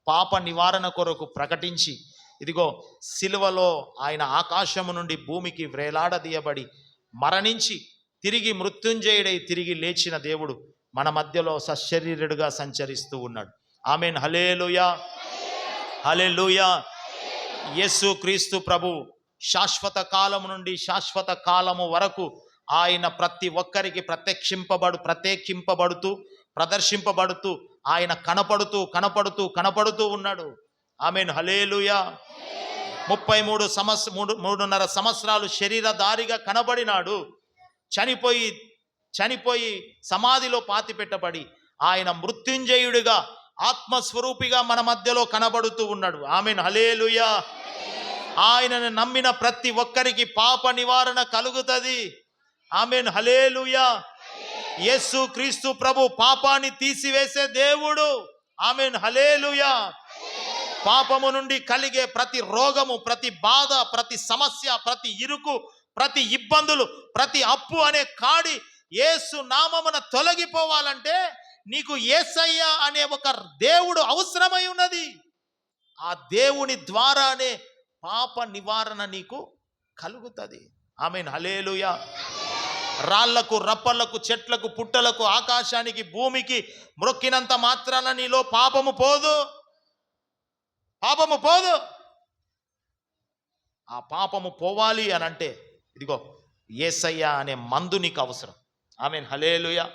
పాప నివారణ కొరకు ప్రకటించి, ఇదిగో సిలువలో ఆయన ఆకాశము నుండి భూమికి వ్రేలాడదీయబడి మరణించి తిరిగి మృత్యుంజయుడై తిరిగి లేచిన దేవుడు మన మధ్యలో సశరీరుడుగా సంచరిస్తూ ఉన్నాడు. ఆమేన్. హల్లెలూయా, హల్లెలూయా. యేసుక్రీస్తు ప్రభు శాశ్వత కాలము నుండి శాశ్వత కాలము వరకు ఆయన ప్రతి ఒక్కరికి ప్రత్యేకింపబడుతూ ప్రదర్శింపబడుతూ ఆయన కనపడుతూ ఉన్నాడు. ఆమేన్. హల్లెలూయా. 3.5 సంవత్సరాలు శరీరధారిగా కనబడినాడు. చనిపోయి సమాధిలో పాతిపెట్టబడి ఆయన మృత్యుంజయుడిగా, ఆత్మస్వరూపిగా మన మధ్యలో కనబడుతూ ఉన్నాడు. ఆమేన్. హల్లెలూయా. ఆయనను నమ్మిన ప్రతి ఒక్కరికి పాప నివారణ కలుగుతుంది. ఆమేన్. హల్లెలూయా. యేసుక్రీస్తు ప్రభు పాపాన్ని తీసివేసే దేవుడు. ఆమేన్. హల్లెలూయా. పాపము నుండి కలిగే ప్రతి రోగము, ప్రతి బాధ, ప్రతి సమస్య, ప్రతి ఇరుకు, ప్రతి ఇబ్బందులు, ప్రతి అప్పు అనే కాడి యేసు నామమున తొలగిపోవాలంటే నీకు యేసయ్య అనే ఒక దేవుడు అవసరమై ఉన్నది. ఆ దేవుని ద్వారానే పాప నివారణ నీకు కలుగుతుంది. ఆమేన్. హల్లెలూయా. రాళ్లకు, రప్పలకు, చెట్లకు, పుట్టలకు, ఆకాశానికి, భూమికి మ్రొక్కినంత మాత్రాన నీలో పాపము పోదు. ఆ పాపము పోవాలి అని అంటే ఇదిగో యేసయ్య అనే మందు నీకు అవసరం. ఆమేన్. హల్లెలూయా.